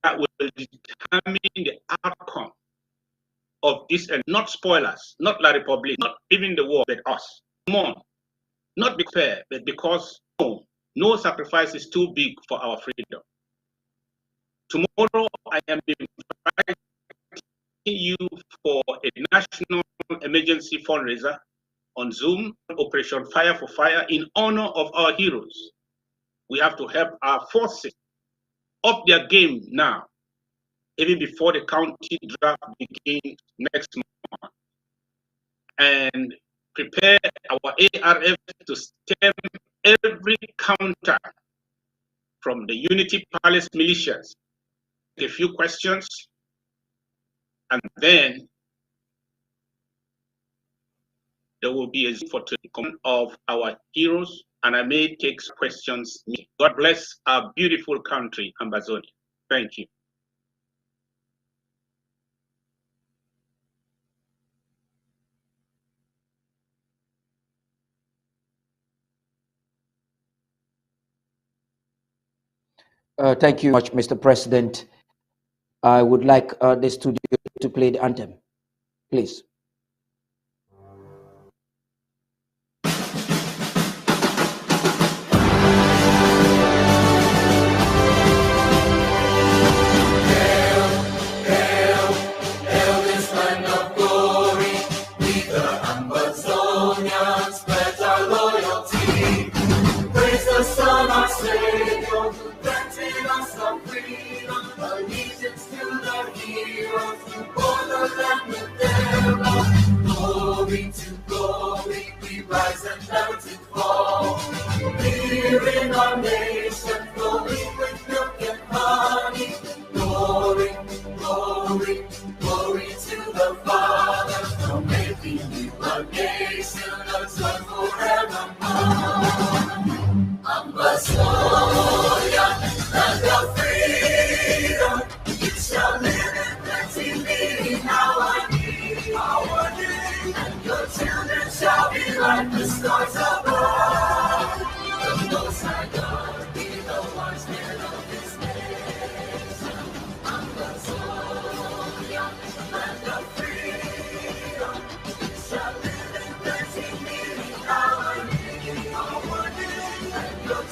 that will determine the outcome of this, and not spoilers, not La République, not even the war, but us. Come on, not because fair, but because no sacrifice is too big for our freedom. Tomorrow, I am inviting you for a national emergency fundraiser on Zoom, Operation Fire for Fire, in honor of our heroes. We have to help our forces up their game now, even before the county draft begins next month, and prepare our ARF to stem every counter from the Unity Palace militias. A few questions, and then there will be a for comment of our heroes, and I may take questions. God bless our beautiful country, Amazonia. Thank you. Thank you much, Mr. President. I would like the studio to play the anthem, please. Allegiance to the heroes who bore the land with their love. Glory to glory, we rise and never to fall. Here in our nation, flowing with milk and honey. Glory, glory, glory to the Father, for making you a nation of joy forevermore. Amazonia, land of freedom, you shall live in plenty, meeting our need, and your children.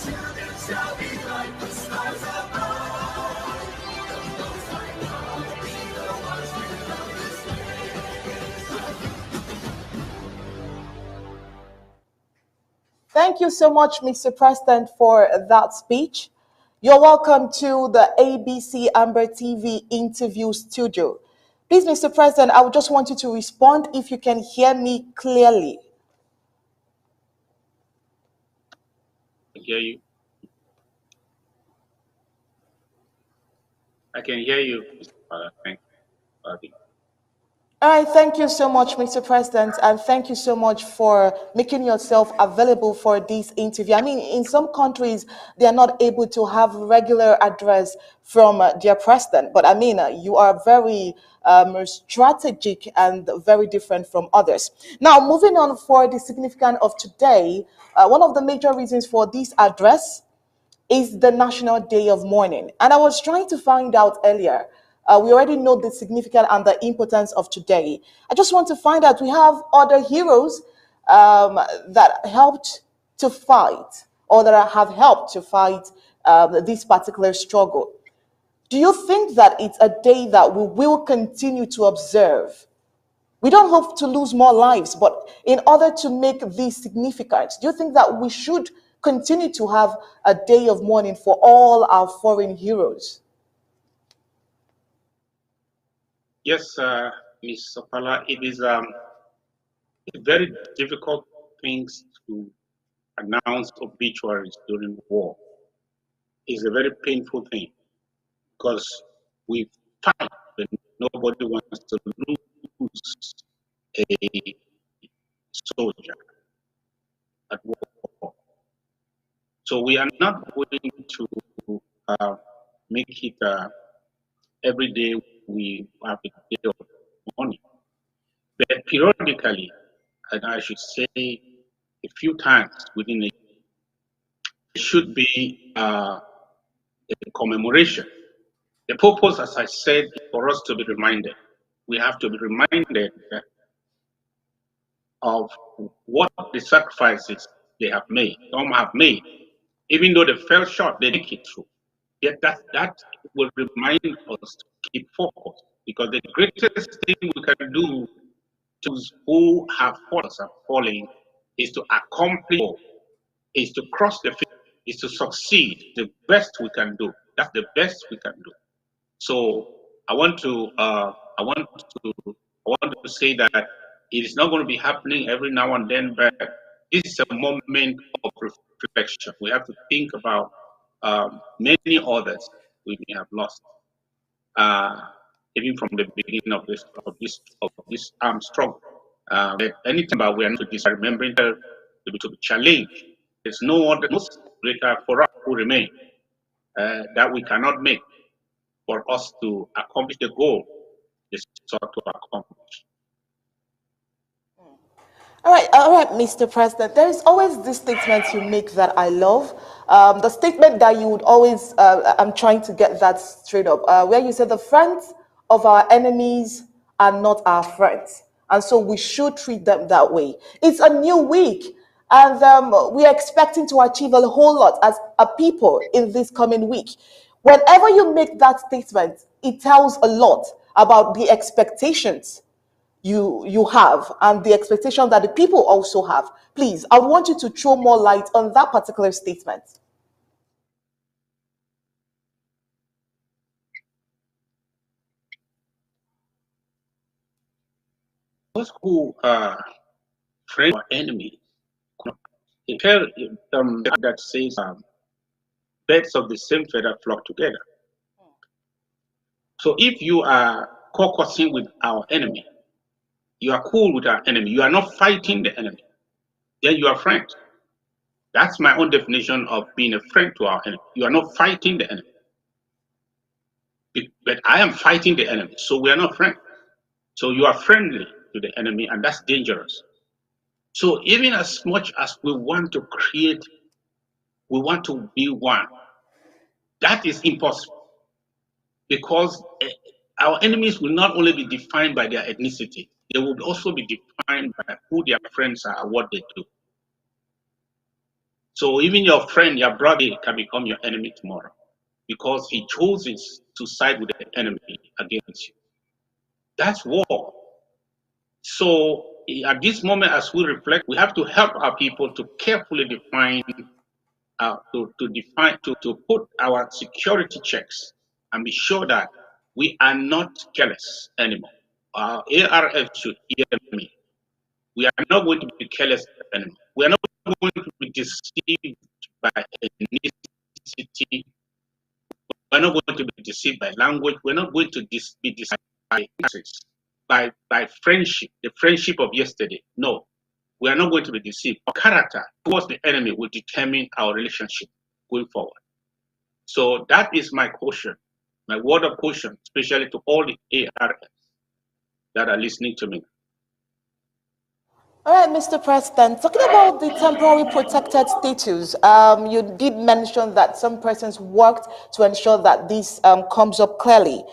children shall be like the stars above. The Most High God will be the watchman of this land. Thank you so much, Mr. President, for that speech. You're welcome to the ABC Amber TV interview studio. Please, Mr. President, I would just want you to respond if you can hear me clearly. I hear you. I can hear you, Mr. Father. Thank you. All right, thank you so much, Mr. President, and thank you so much for making yourself available for this interview. I mean, in some countries, they are not able to have regular address from their president, but I mean, you are very strategic and very different from others. Now, moving on for the significance of today, one of the major reasons for this address is the National Day of Mourning. And I was trying to find out earlier. We already know the significance and the importance of today. I just want to find out, we have other heroes that helped to fight or that have helped to fight this particular struggle. Do you think that it's a day that we will continue to observe? We don't hope to lose more lives, but in order to make this significant, do you think that we should continue to have a day of mourning for all our foreign heroes? Yes, Ms. Sopala, it is a very difficult thing to announce obituaries during war. It's a very painful thing because we fight, but nobody wants to lose a soldier at war. So we are not going to make it every day we have a day of mourning. But periodically, and I should say a few times within a year, it should be a commemoration. The purpose, as I said, is for us to be reminded. We have to be reminded of what the sacrifices they have made, some have made. Even though they fell short, they make it through. Yet that will remind us to keep focused, because the greatest thing we can do to those who have fallen is to accomplish, is to cross the finish, is to succeed. The best we can do. That's the best we can do. So I want to say that it is not going to be happening every now and then, but this is a moment of reflection. We have to think about many others we may have lost, even from the beginning of this struggle. But anytime about we are not to remembering to be challenged. There's no other greater for us who remain that we cannot make for us to accomplish the goal they sought to accomplish. All right, Mr. President. There is always this statement you make that I love. The statement that you would always, I'm trying to get that straight up, where you say the friends of our enemies are not our friends. And so we should treat them that way. It's a new week, and we are expecting to achieve a whole lot as a people in this coming week. Whenever you make that statement, it tells a lot about the expectations you have and the expectation that the people also have. Please, I want you to throw more light on that particular statement. Those who are friends or enemies, a pair that says birds of the same feather flock together. So if you are caucusing with our enemy, you are cool with our enemy, you are not fighting the enemy, then you are friends. That's my own definition of being a friend to our enemy. You are not fighting the enemy. But I am fighting the enemy, so we are not friends. So you are friendly to the enemy, and that's dangerous. So even as much as we want to create, we want to be one, that is impossible, because our enemies will not only be defined by their ethnicity, they will also be defined by who their friends are and what they do. So even your friend, your brother can become your enemy tomorrow because he chooses to side with the enemy against you. That's war. So at this moment, as we reflect, we have to help our people to carefully define, to put our security checks and be sure that we are not careless anymore. ARF should hear me. We are not going to be careless anymore. We are not going to be deceived by ethnicity. We're not going to be deceived by language. We're not going to be deceived by interests, by friendship, the friendship of yesterday. No, we are not going to be deceived. Our character towards the enemy will determine our relationship going forward. So that is my caution, my word of caution, especially to all the ARFs that are listening to me. All right, Mr. President, talking about the temporary protected status, you did mention that some persons worked to ensure that this comes up clearly.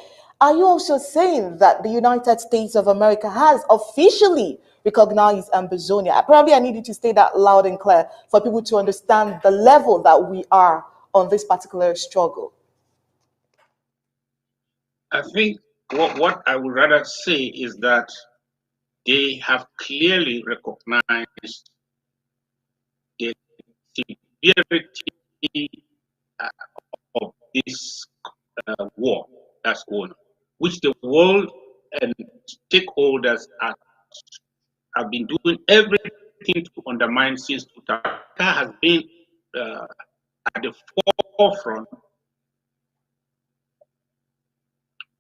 Are you also saying that the United States of America has officially recognized Ambazonia? Probably I need you to say that loud and clear for people to understand the level that we are on this particular struggle. I think what I would rather say is that they have clearly recognized the severity of this war that's going on, which the world and stakeholders have been doing everything to undermine since 2000. Has been at the forefront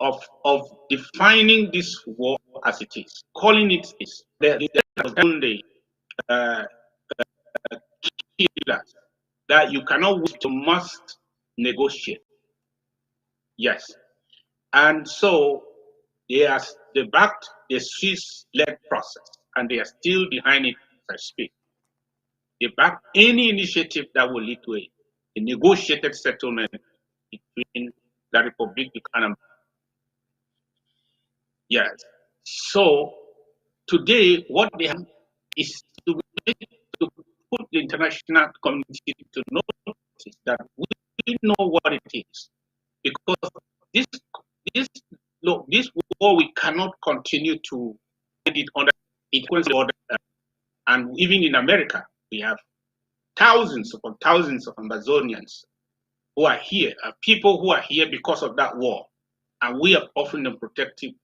of defining this war as it is, calling it is. There was only killers that you cannot wait, you must negotiate. Yes. And so they backed the Swiss-led process, and they are still behind it as I speak. They back any initiative that will lead to a negotiated settlement between the Republic and Amba. Yes. So today, what they have is to put the international community to notice that we know what it is, because this this war we cannot continue to get it under order. And even in America, we have thousands upon thousands of Amazonians who are here, people who are here because of that war, and we are offering them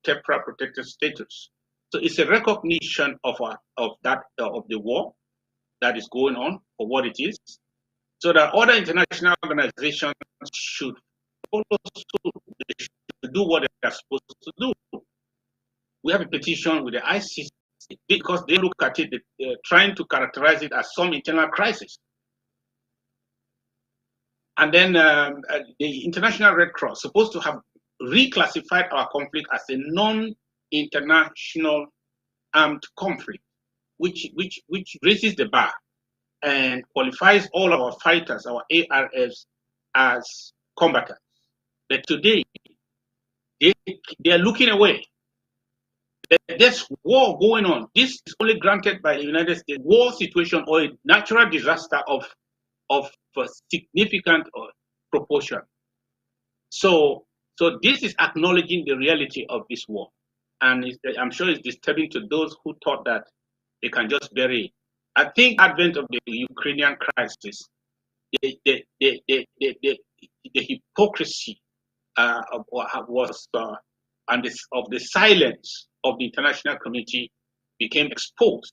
temporary protected status. So it's a recognition of the war that is going on for what it is, so that other international organizations should follow suit. They should do what they are supposed to do. We have a petition with the ICC because they look at it, trying to characterize it as some internal crisis. And then the International Red Cross supposed to have reclassified our conflict as a non-international armed conflict, which raises the bar and qualifies all our fighters, our ARFs, as combatants. But today, they are looking away. There's war going on. This is only granted by the United States. War situation or a natural disaster of significant proportion. So this is acknowledging the reality of this war, and I'm sure it's disturbing to those who thought that they can just bury it. I think advent of the Ukrainian crisis, the hypocrisy and of the silence of the international community became exposed.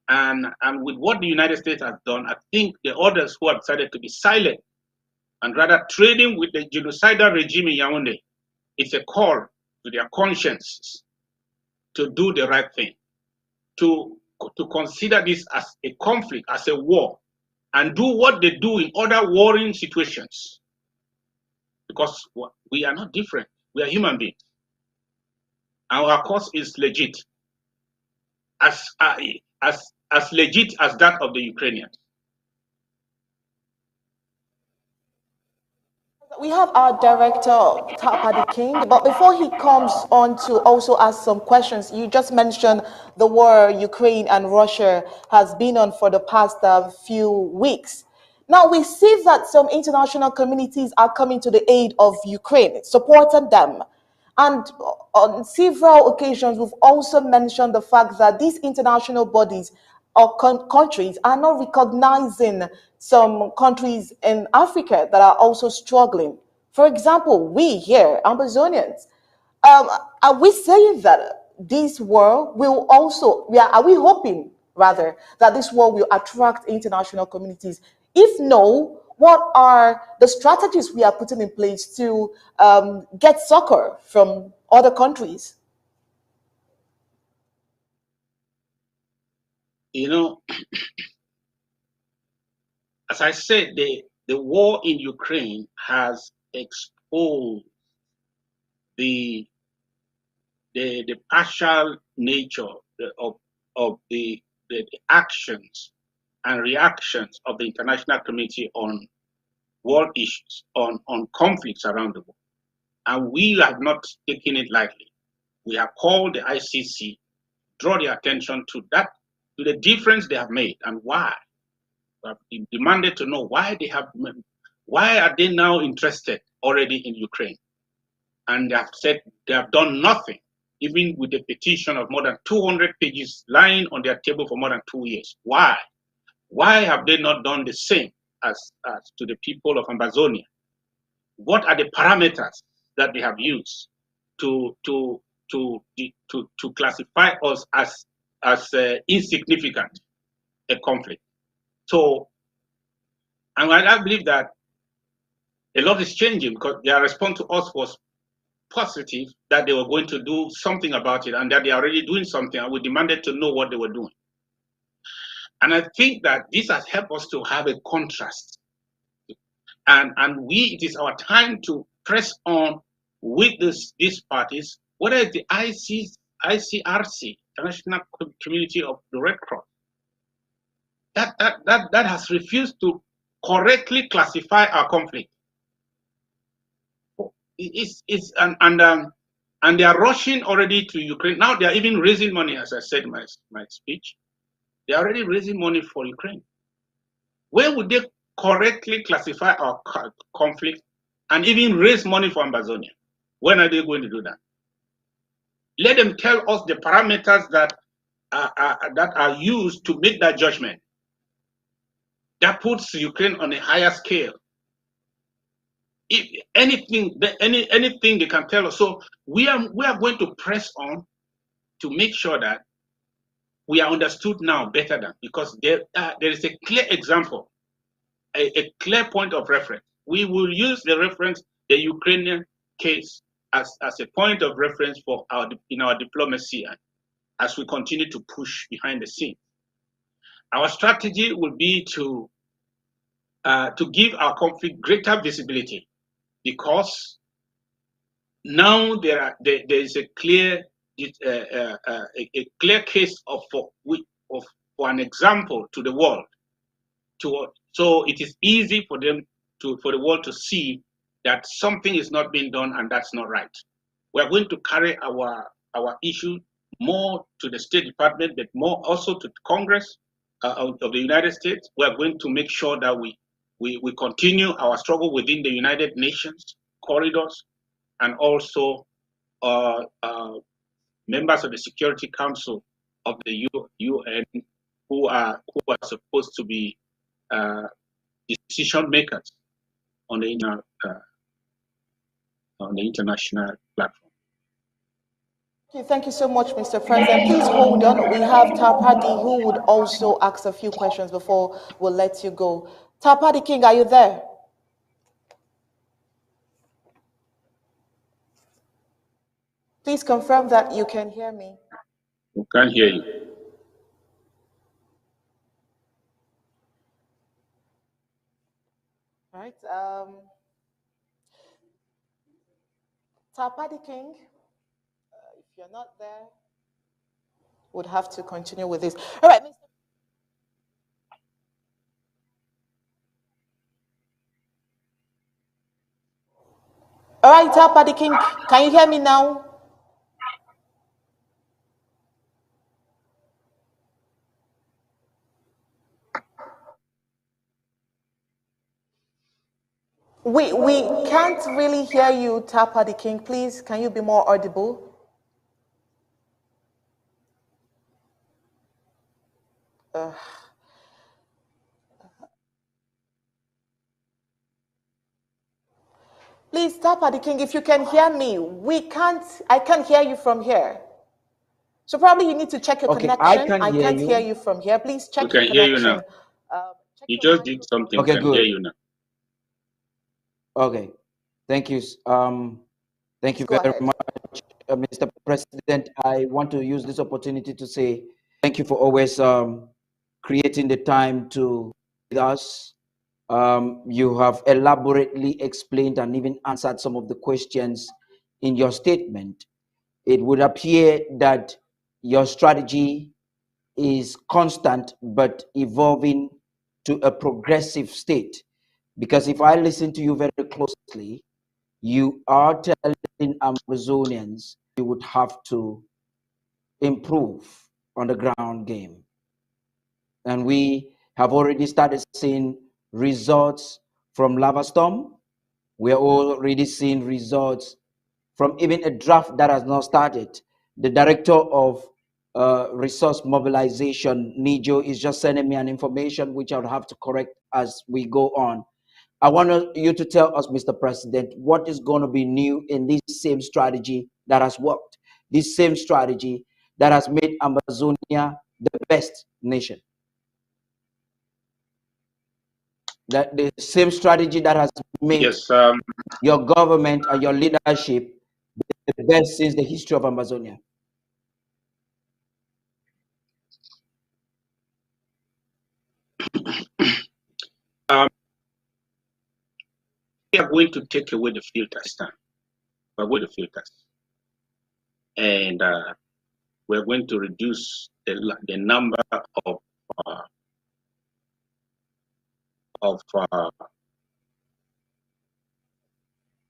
And with what the United States has done, I think the others who have decided to be silent and rather trading with the genocidal regime in Yaoundé, it's a call to their consciences to do the right thing, to consider this as a conflict, as a war, and do what they do in other warring situations. Because we are not different. We are human beings. Our cause is legit, as legit as that of the Ukrainians. We have our director, Tapadi King, but before he comes on to also ask some questions, you just mentioned the war Ukraine and Russia has been on for the past few weeks. Now we see that some international communities are coming to the aid of Ukraine, supporting them. And on several occasions, we've also mentioned the fact that these international bodies or countries are not recognizing some countries in Africa that are also struggling. For example, we here, Ambazonians, um, are we saying that this war will also, are we hoping rather that this war will attract international communities? If no, what are the strategies we are putting in place to get succor from other countries? You know, as I said, the war in Ukraine has exposed the the partial nature of the actions and reactions of the international community on world issues, on conflicts around the world. And we have not taken it lightly. We have called the ICC, draw their attention to that, to the difference they have made and why. We have demanded to know why are they now interested already in Ukraine? And they have said they have done nothing, even with a petition of more than 200 pages lying on their table for more than 2 years. Why? Why have they not done the same as to the people of Ambazonia? What are the parameters that they have used to classify us as insignificant a conflict? So, and I believe that a lot is changing because their response to us was positive, that they were going to do something about it and that they are already doing something, and we demanded to know what they were doing. And I think that this has helped us to have a contrast. And it is our time to press on with these parties, whether it's the ICRC, International Community of the Red Cross, that has refused to correctly classify our conflict. And they are rushing already to Ukraine. Now they are even raising money, as I said in my speech. They are already raising money for Ukraine. Where would they correctly classify our conflict and even raise money for Ambazonia? When are they going to do that? Let them tell us the parameters that are used to make that judgment. That puts Ukraine on a higher scale. If anything they can tell us. So we are going to press on to make sure that we are understood now better than, because there is a clear example, a clear point of reference. We will use the reference, the Ukrainian case, as a point of reference for in our diplomacy, and as we continue to push behind the scene. Our strategy will be to give our conflict greater visibility, because now there is a clear a clear case for an example to the world, so it is easy for the world to see that something is not being done and that's not right. We are going to carry our issue more to the State Department, but more also to Congress of the United States. We are going to make sure that we continue our struggle within the United Nations corridors, and also members of the Security Council of the UN, who are supposed to be decision makers on the international platform. Okay, thank you so much, Mr. President. Please hold on. We have Tapadi who would also ask a few questions before we'll let you go. Tapadi King, are you there? Please confirm that you can hear me. We can't hear you. All right. Tapadi King, if you're not there, would have to continue with this. All right, Mr. All right, Tapadi King, can you hear me now? We can't really hear you, Tapa the King. Please, can you be more audible? Please, Tapa the King, if you can hear me, I can't hear you from here. So probably you need to check your Okay, I connection. can I hear can't hear you. you from here. Please We check your can hear you now. connection. Check You your just did something. Okay, We can hear good. you now. Okay, thank you. Thank you Go very ahead. much, Mr. President. I want to use this opportunity to say thank you for always creating the time to with us. You have elaborately explained and even answered some of the questions in your statement. It would appear that your strategy is constant but evolving to a progressive state. Because if I listen to you very closely, you are telling Amazonians you would have to improve on the ground game. And we have already started seeing results from Lava Storm. We are already seeing results from even a draft that has not started. The director of resource mobilization, Nijo, is just sending me an information which I'll have to correct as we go on. I want you to tell us, Mr. President, what is going to be new in this same strategy that has worked, this same strategy that has made Amazonia the best nation. That the same strategy that has made Yes. your government and your leadership the best since the history of Amazonia. We are going to take away the filters now. We're going to filters, and we're going to reduce the number of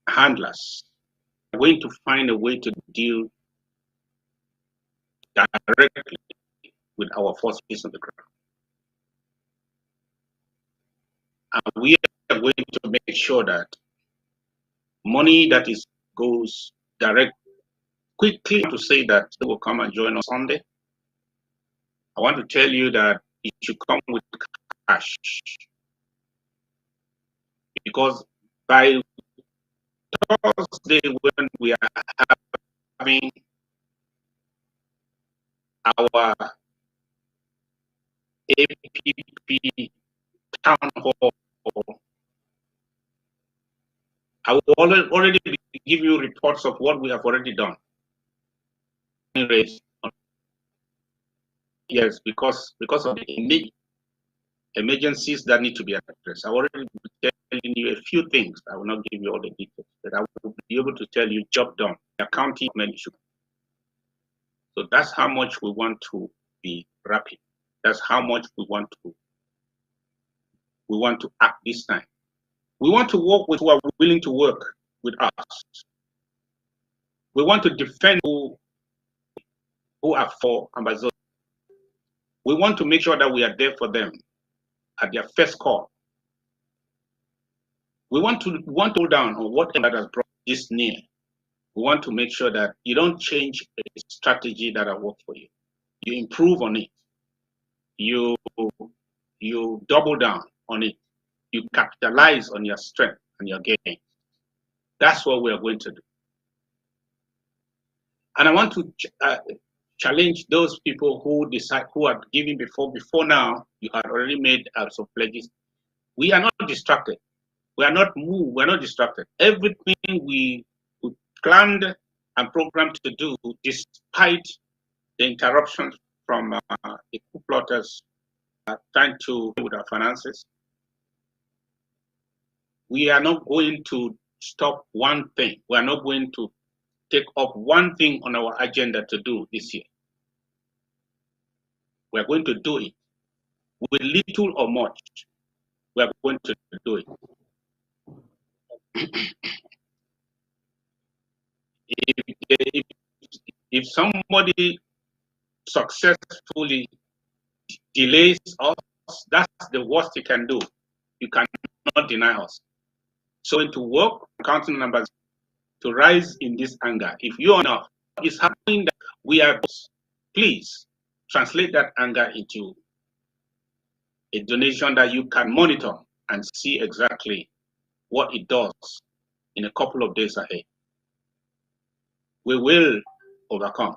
handlers. We're going to find a way to deal directly with our forces on the ground. And we are going to make sure that money that goes direct quickly to say that they will come and join us Sunday. I want to tell you that it should come with cash, because by Thursday, when we are having our APP town hall, I will already give you reports of what we have already done. Yes, because of the emergencies that need to be addressed. I already been telling you a few things. I will not give you all the details, but I will be able to tell you job done. Accounting management. So that's how much we want to be rapid. That's how much we want to act this time. We want to work with who are willing to work with us. We want to defend who are for Amazon. We want to make sure that we are there for them at their first call. We want to hold down on whatever that has brought this near. We want to make sure that you don't change a strategy that has worked for you. You improve on it. You double down on it. You capitalize on your strength and your gain. That's what we are going to do. And I want to challenge those people who decide, who are giving before now. You had already made some pledges. We are not distracted. We are not moved. We are not distracted. Everything we planned and programmed to do, despite the interruptions from the coup plotters trying to with our finances, we are not going to stop one thing. We are not going to take up one thing on our agenda to do this year. We are going to do it with little or much. We are going to do it. If somebody successfully delays us, that's the worst you can do. You cannot deny us. So to work, counting numbers to rise in this anger. If you are not, it's happening that we are. Please translate that anger into a donation that you can monitor and see exactly what it does in a couple of days ahead. We will overcome.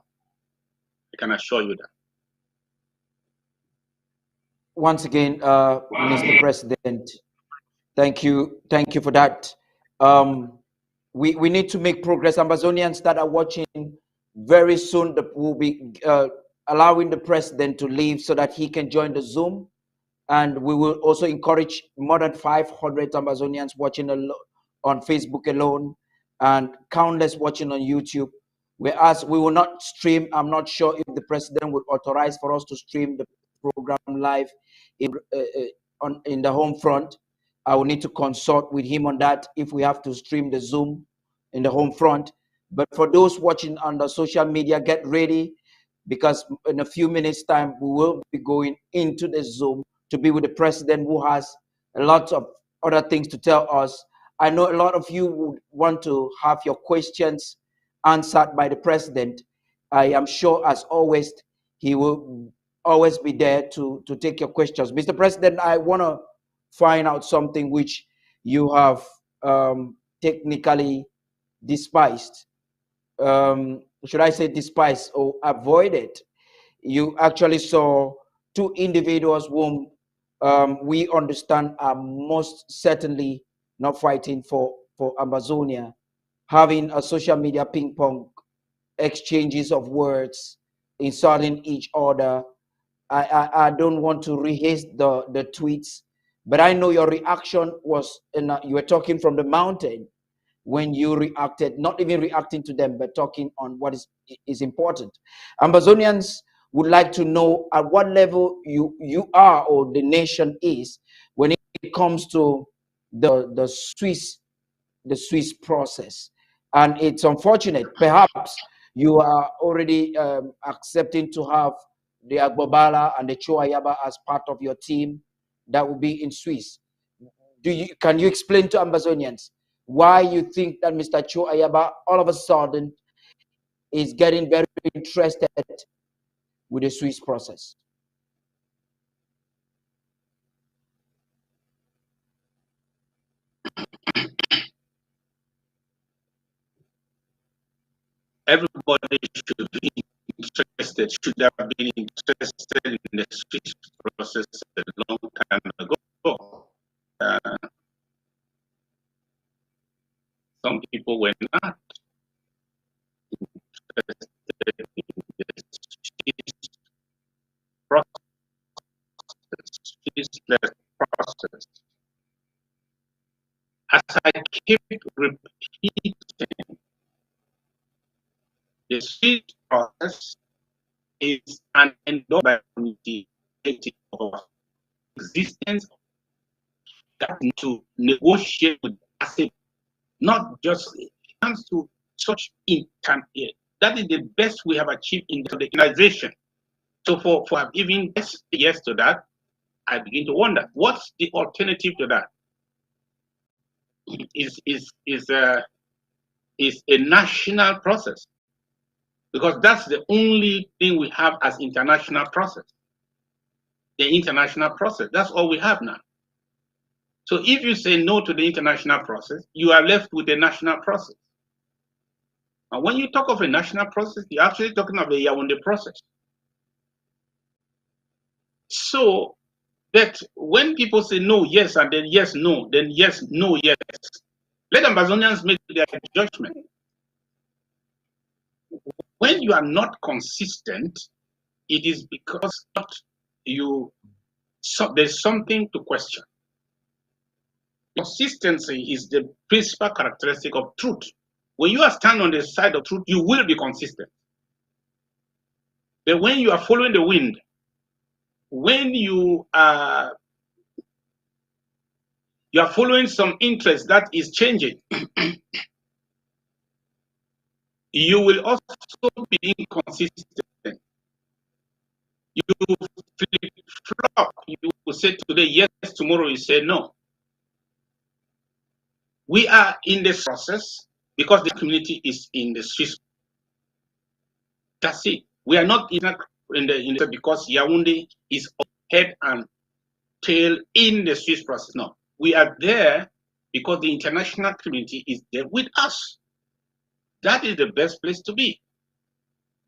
I can assure you that. Once again, Mr. President, thank you for that. We need to make progress. Ambazonians that are watching, very soon we'll be allowing the president to leave so that he can join the Zoom. And we will also encourage more than 500 Ambazonians watching on Facebook alone and countless watching on YouTube. Whereas we will not stream, I'm not sure if the president will authorize for us to stream the program live in the home front. I will need to consult with him on that if we have to stream the Zoom in the home front. But for those watching on the social media, get ready, because in a few minutes time we will be going into the Zoom to be with the president, who has a lot of other things to tell us. I know a lot of you would want to have your questions answered by the president. I am sure, as always, he will always be there to take your questions. Mr. President, I want to find out something which you have technically despised. Should I say despised or avoided? You actually saw two individuals whom we understand are most certainly not fighting for Amazonia, having a social media ping pong exchanges of words, insulting each other. I don't want to rehash the tweets, but I know your reaction was, you were talking from the mountain when you reacted, not even reacting to them, but talking on what is important. Amazonians would like to know at what level you are, or the nation is, when it comes to the Swiss process. And it's unfortunate, perhaps you are already accepting to have the Agbobala and the Chuayaba as part of your team that will be in Swiss. Can you explain to Amazonians why you think that Mr. Chuayaba all of a sudden is getting very interested with the Swiss process? Everybody should be interested, should have been interested in the Swiss process a long time ago. Some people were not interested in the Swiss process. As I keep repeating, the Swiss process is an endorsed by community of existence that to negotiate with ASEP, not just comes to such intent. That is the best we have achieved in the organization. So for even yes to that, I begin to wonder what's the alternative to that. Is a national process, because that's the only thing we have as international process. The international process, that's all we have now. So if you say no to the international process, you are left with a national process. And when you talk of a national process, you're actually talking of the Yaoundé process. So that when people say no, yes, and then yes, no, then yes, no, yes, let Amazonians make their judgment. When you are not consistent, it is because there's something to question. Consistency is the principal characteristic of truth. When you are standing on the side of truth, you will be consistent. But when you are following the wind, when you are following some interest that is changing, you will also be inconsistent. You flip-flop. You will say today yes, tomorrow you say no. We are in this process because the community is in the Swiss. That's it. We are not in the because Yaoundé is head and tail in the Swiss process. No, we are there because the international community is there with us. That is the best place to be.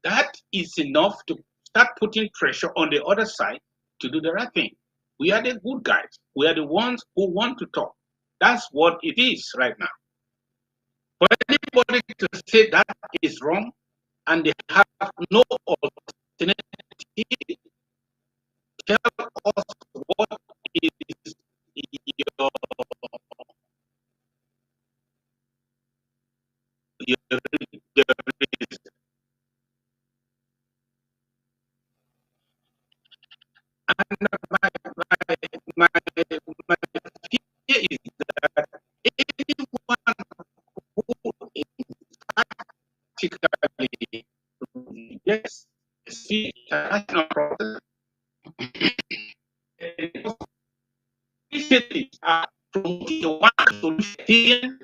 That is enough to start putting pressure on the other side to do the right thing. We are the good guys. We are the ones who want to talk. That's what it is right now. For anybody to say that is wrong and they have no alternative, tell us what is your, your reason. And my fear is that anyone who is practically yes, see international process initiatives are promoting the one solution.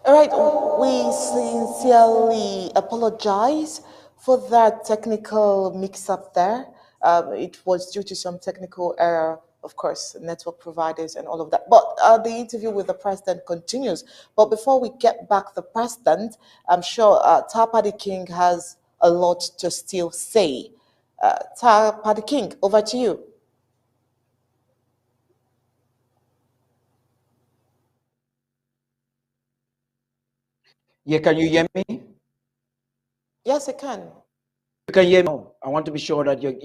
All right, we sincerely apologize for that technical mix-up there. It was due to some technical error, of course, network providers and all of that. But the interview with the president continues. But before we get back the president, I'm sure Tapadi King has a lot to still say. Tapadi King, over to you. Yeah, can you hear me? Yes, I can. You can hear me. No, I want to be sure that you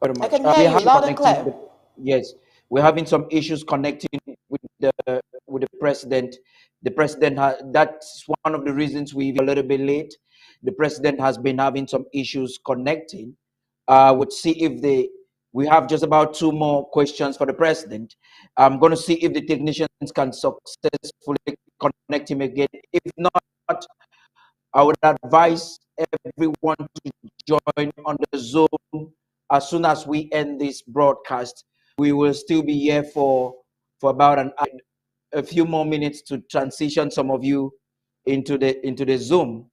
very I much. can hear We you have loud and connecting. clear. Yes, we're having some issues connecting with the president. The president that's one of the reasons we're a little bit late. The president has been having some issues connecting. We'll see if we have just about two more questions for the president. I'm going to see if the technicians can successfully connect him again. If not, I would advise everyone to join on the Zoom as soon as we end this broadcast. We will still be here for about a few more minutes to transition some of you into the Zoom.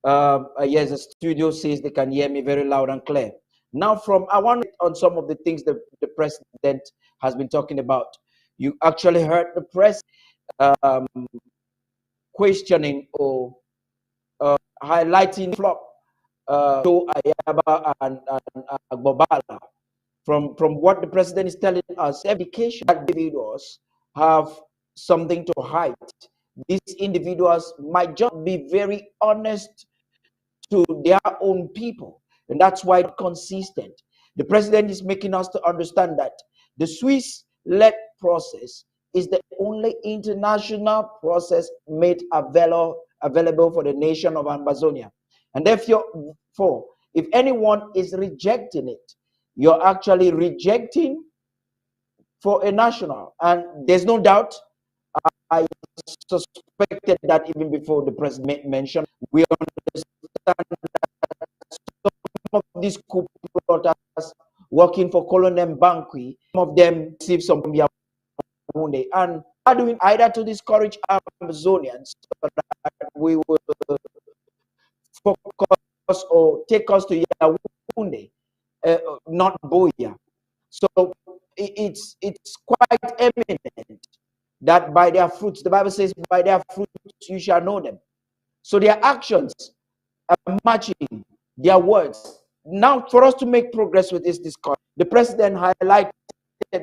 Yes, the studio says they can hear me very loud and clear. Now, I want on some of the things that the president has been talking about. You actually heard the press um, questioning or highlighting flop to Ayaba and Agbobala. From what the president is telling us, education that individuals have something to hide. these individuals might just be very honest to their own people. And that's why it's consistent. The president is making us to understand that the Swiss-led process is the only international process made available for the nation of Amazonia. And therefore, if anyone is rejecting it, you're actually rejecting for a national. And there's no doubt, I suspected that even before the president mentioned, we understand some of these coup plotters working for Colonel Banqui, some of them receive some Yaoundé, and are doing either to discourage Amazonians so that we will focus or take us to Yaoundé, not Boya. So it's quite eminent that by their fruits, the Bible says, by their fruits you shall know them. So their actions are matching their words. Now, for us to make progress with this discussion, the president highlighted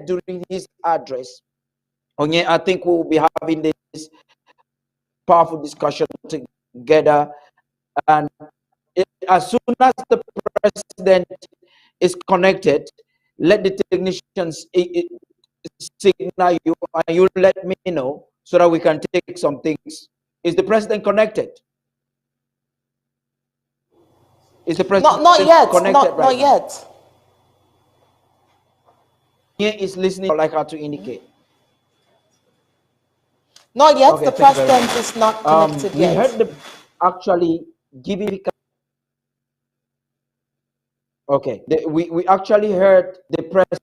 during his address, I think we'll be having this powerful discussion together. And as soon as the president is connected, let the technicians signal you and you let me know so that we can take some things. Is the president connected? Is the president Not yet. connected Not right now? yet. Here is listening, like how to indicate. Not yet. Okay, The president is not connected we yet. heard the actually giving. Okay, we actually heard the president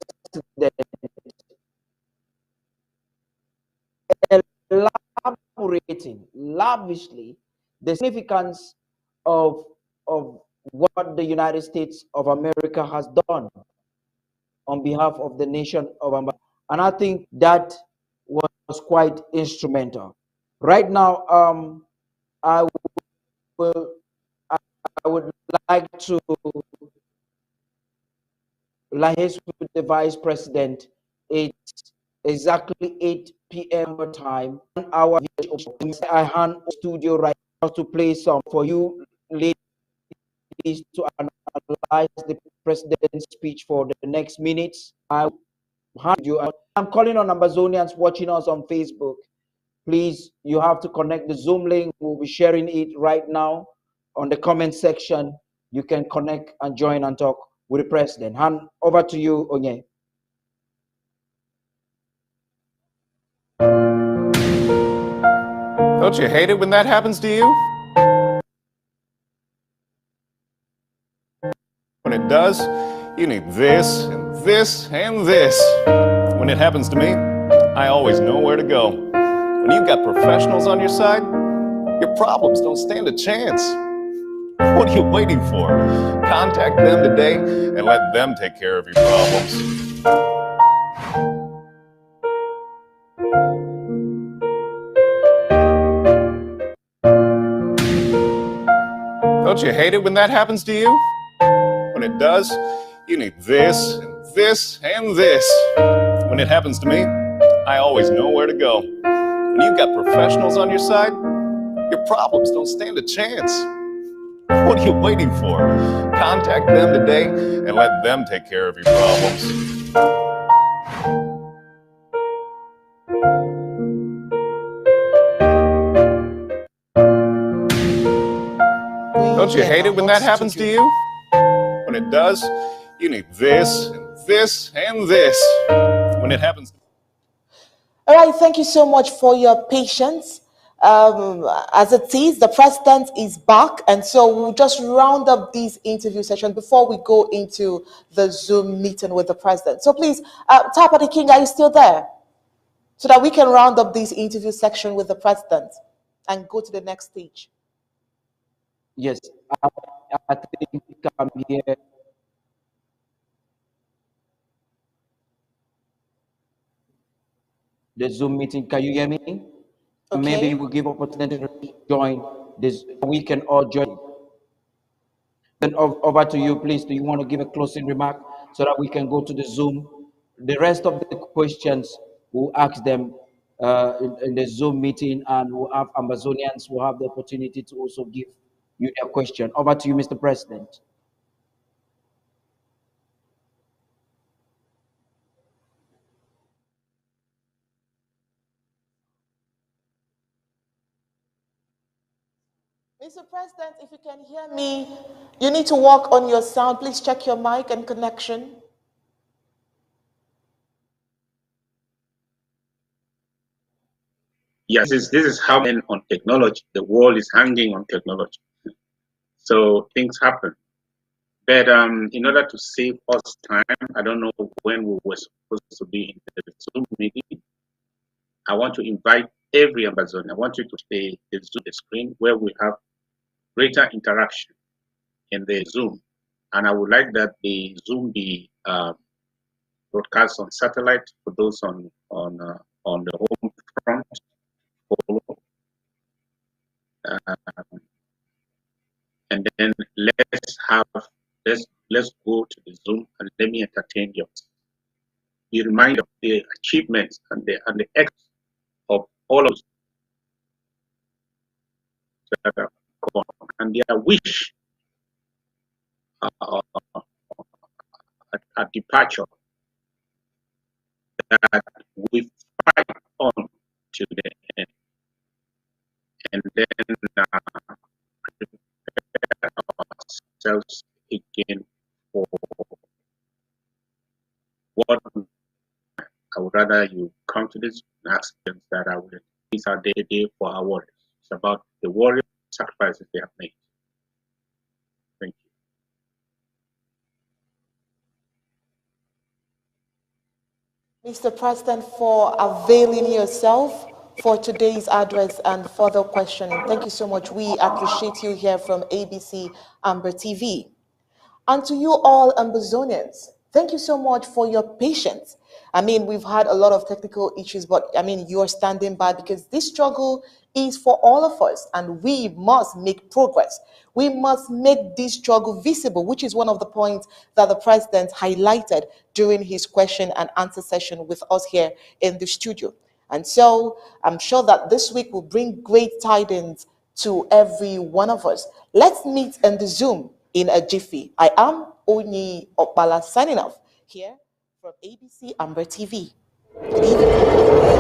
elaborating lavishly the significance of what the United States of America has done on behalf of the nation of Amba. And I think that was quite instrumental. Right now, I will I would like to liaise with the vice president. It's exactly 8 p.m. time, 1 hour. I hand studio right now to play some for you ladies to analyze the president's speech for the next minutes. I hand you. I'm calling on Ambazonians watching us on Facebook. Please, you have to connect the Zoom link. We'll be sharing it right now on the comment section. You can connect and join and talk with the president. Hand over to you, Onye. Don't you hate it when that happens to you? When it does, you need this and this and this. When it happens to me, I always know where to go. When you've got professionals on your side, your problems don't stand a chance. What are you waiting for? Contact them today and let them take care of your problems. Don't you hate it when that happens to you? When it does, you need this and this and this. When it happens to me, I always know where to go. When you've got professionals on your side, your problems don't stand a chance. What are you waiting for? Contact them today and let them take care of your problems. Don't you hate it when that happens to you? When it does, you need this and this and this. When it happens. All right, thank you so much for your patience. As it is, the president is back, and so we'll just round up these interview sessions before we go into the Zoom meeting with the president. So please, Tapati King, are you still there? So that we can round up this interview section with the president and go to the next stage. Yes, I think I'm here. The Zoom meeting, can you hear me? Okay. Maybe we'll give opportunity to join this. We can all join. Then over to you, please. Do you want to give a closing remark so that we can go to the Zoom? The rest of the questions, we'll ask them in the Zoom meeting, and we'll have Ambazonians who have the opportunity to also give you their question. Over to you, Mr. President. Mr. President, if you can hear me, you need to work on your sound. Please check your mic and connection. Yes, this is how on technology. The world is hanging on technology. So things happen. But in order to save us time, I don't know when we were supposed to be in the Zoom meeting. I want to invite every Amazon. I want you to stay the Zoom screen where we have greater interaction in the Zoom. And I would like that the Zoom be broadcast on satellite for those on the home front. And then let's go to the Zoom and let me entertain you. Be reminded of the achievements and the acts of all of us that have gone and their wish at departure that we fight on to the end, and then prepare ourselves again for what I would rather you come to this and ask them that I will. These are day for our warriors. It's about the warrior sacrifices they have made. Thank you. Mr. President, for availing yourself for today's address and further questioning. Thank you so much. We appreciate you here from ABC Amba TV. And to you all Ambazonians, thank you so much for your patience. I mean, we've had a lot of technical issues, but I mean, you're standing by because this struggle is for all of us and we must make progress. We must make this struggle visible, which is one of the points that the president highlighted during his question and answer session with us here in the studio. And so I'm sure that this week will bring great tidings to every one of us. Let's meet in the Zoom in a jiffy. I am Oni Opala signing off here from ABC Amber TV. Good evening.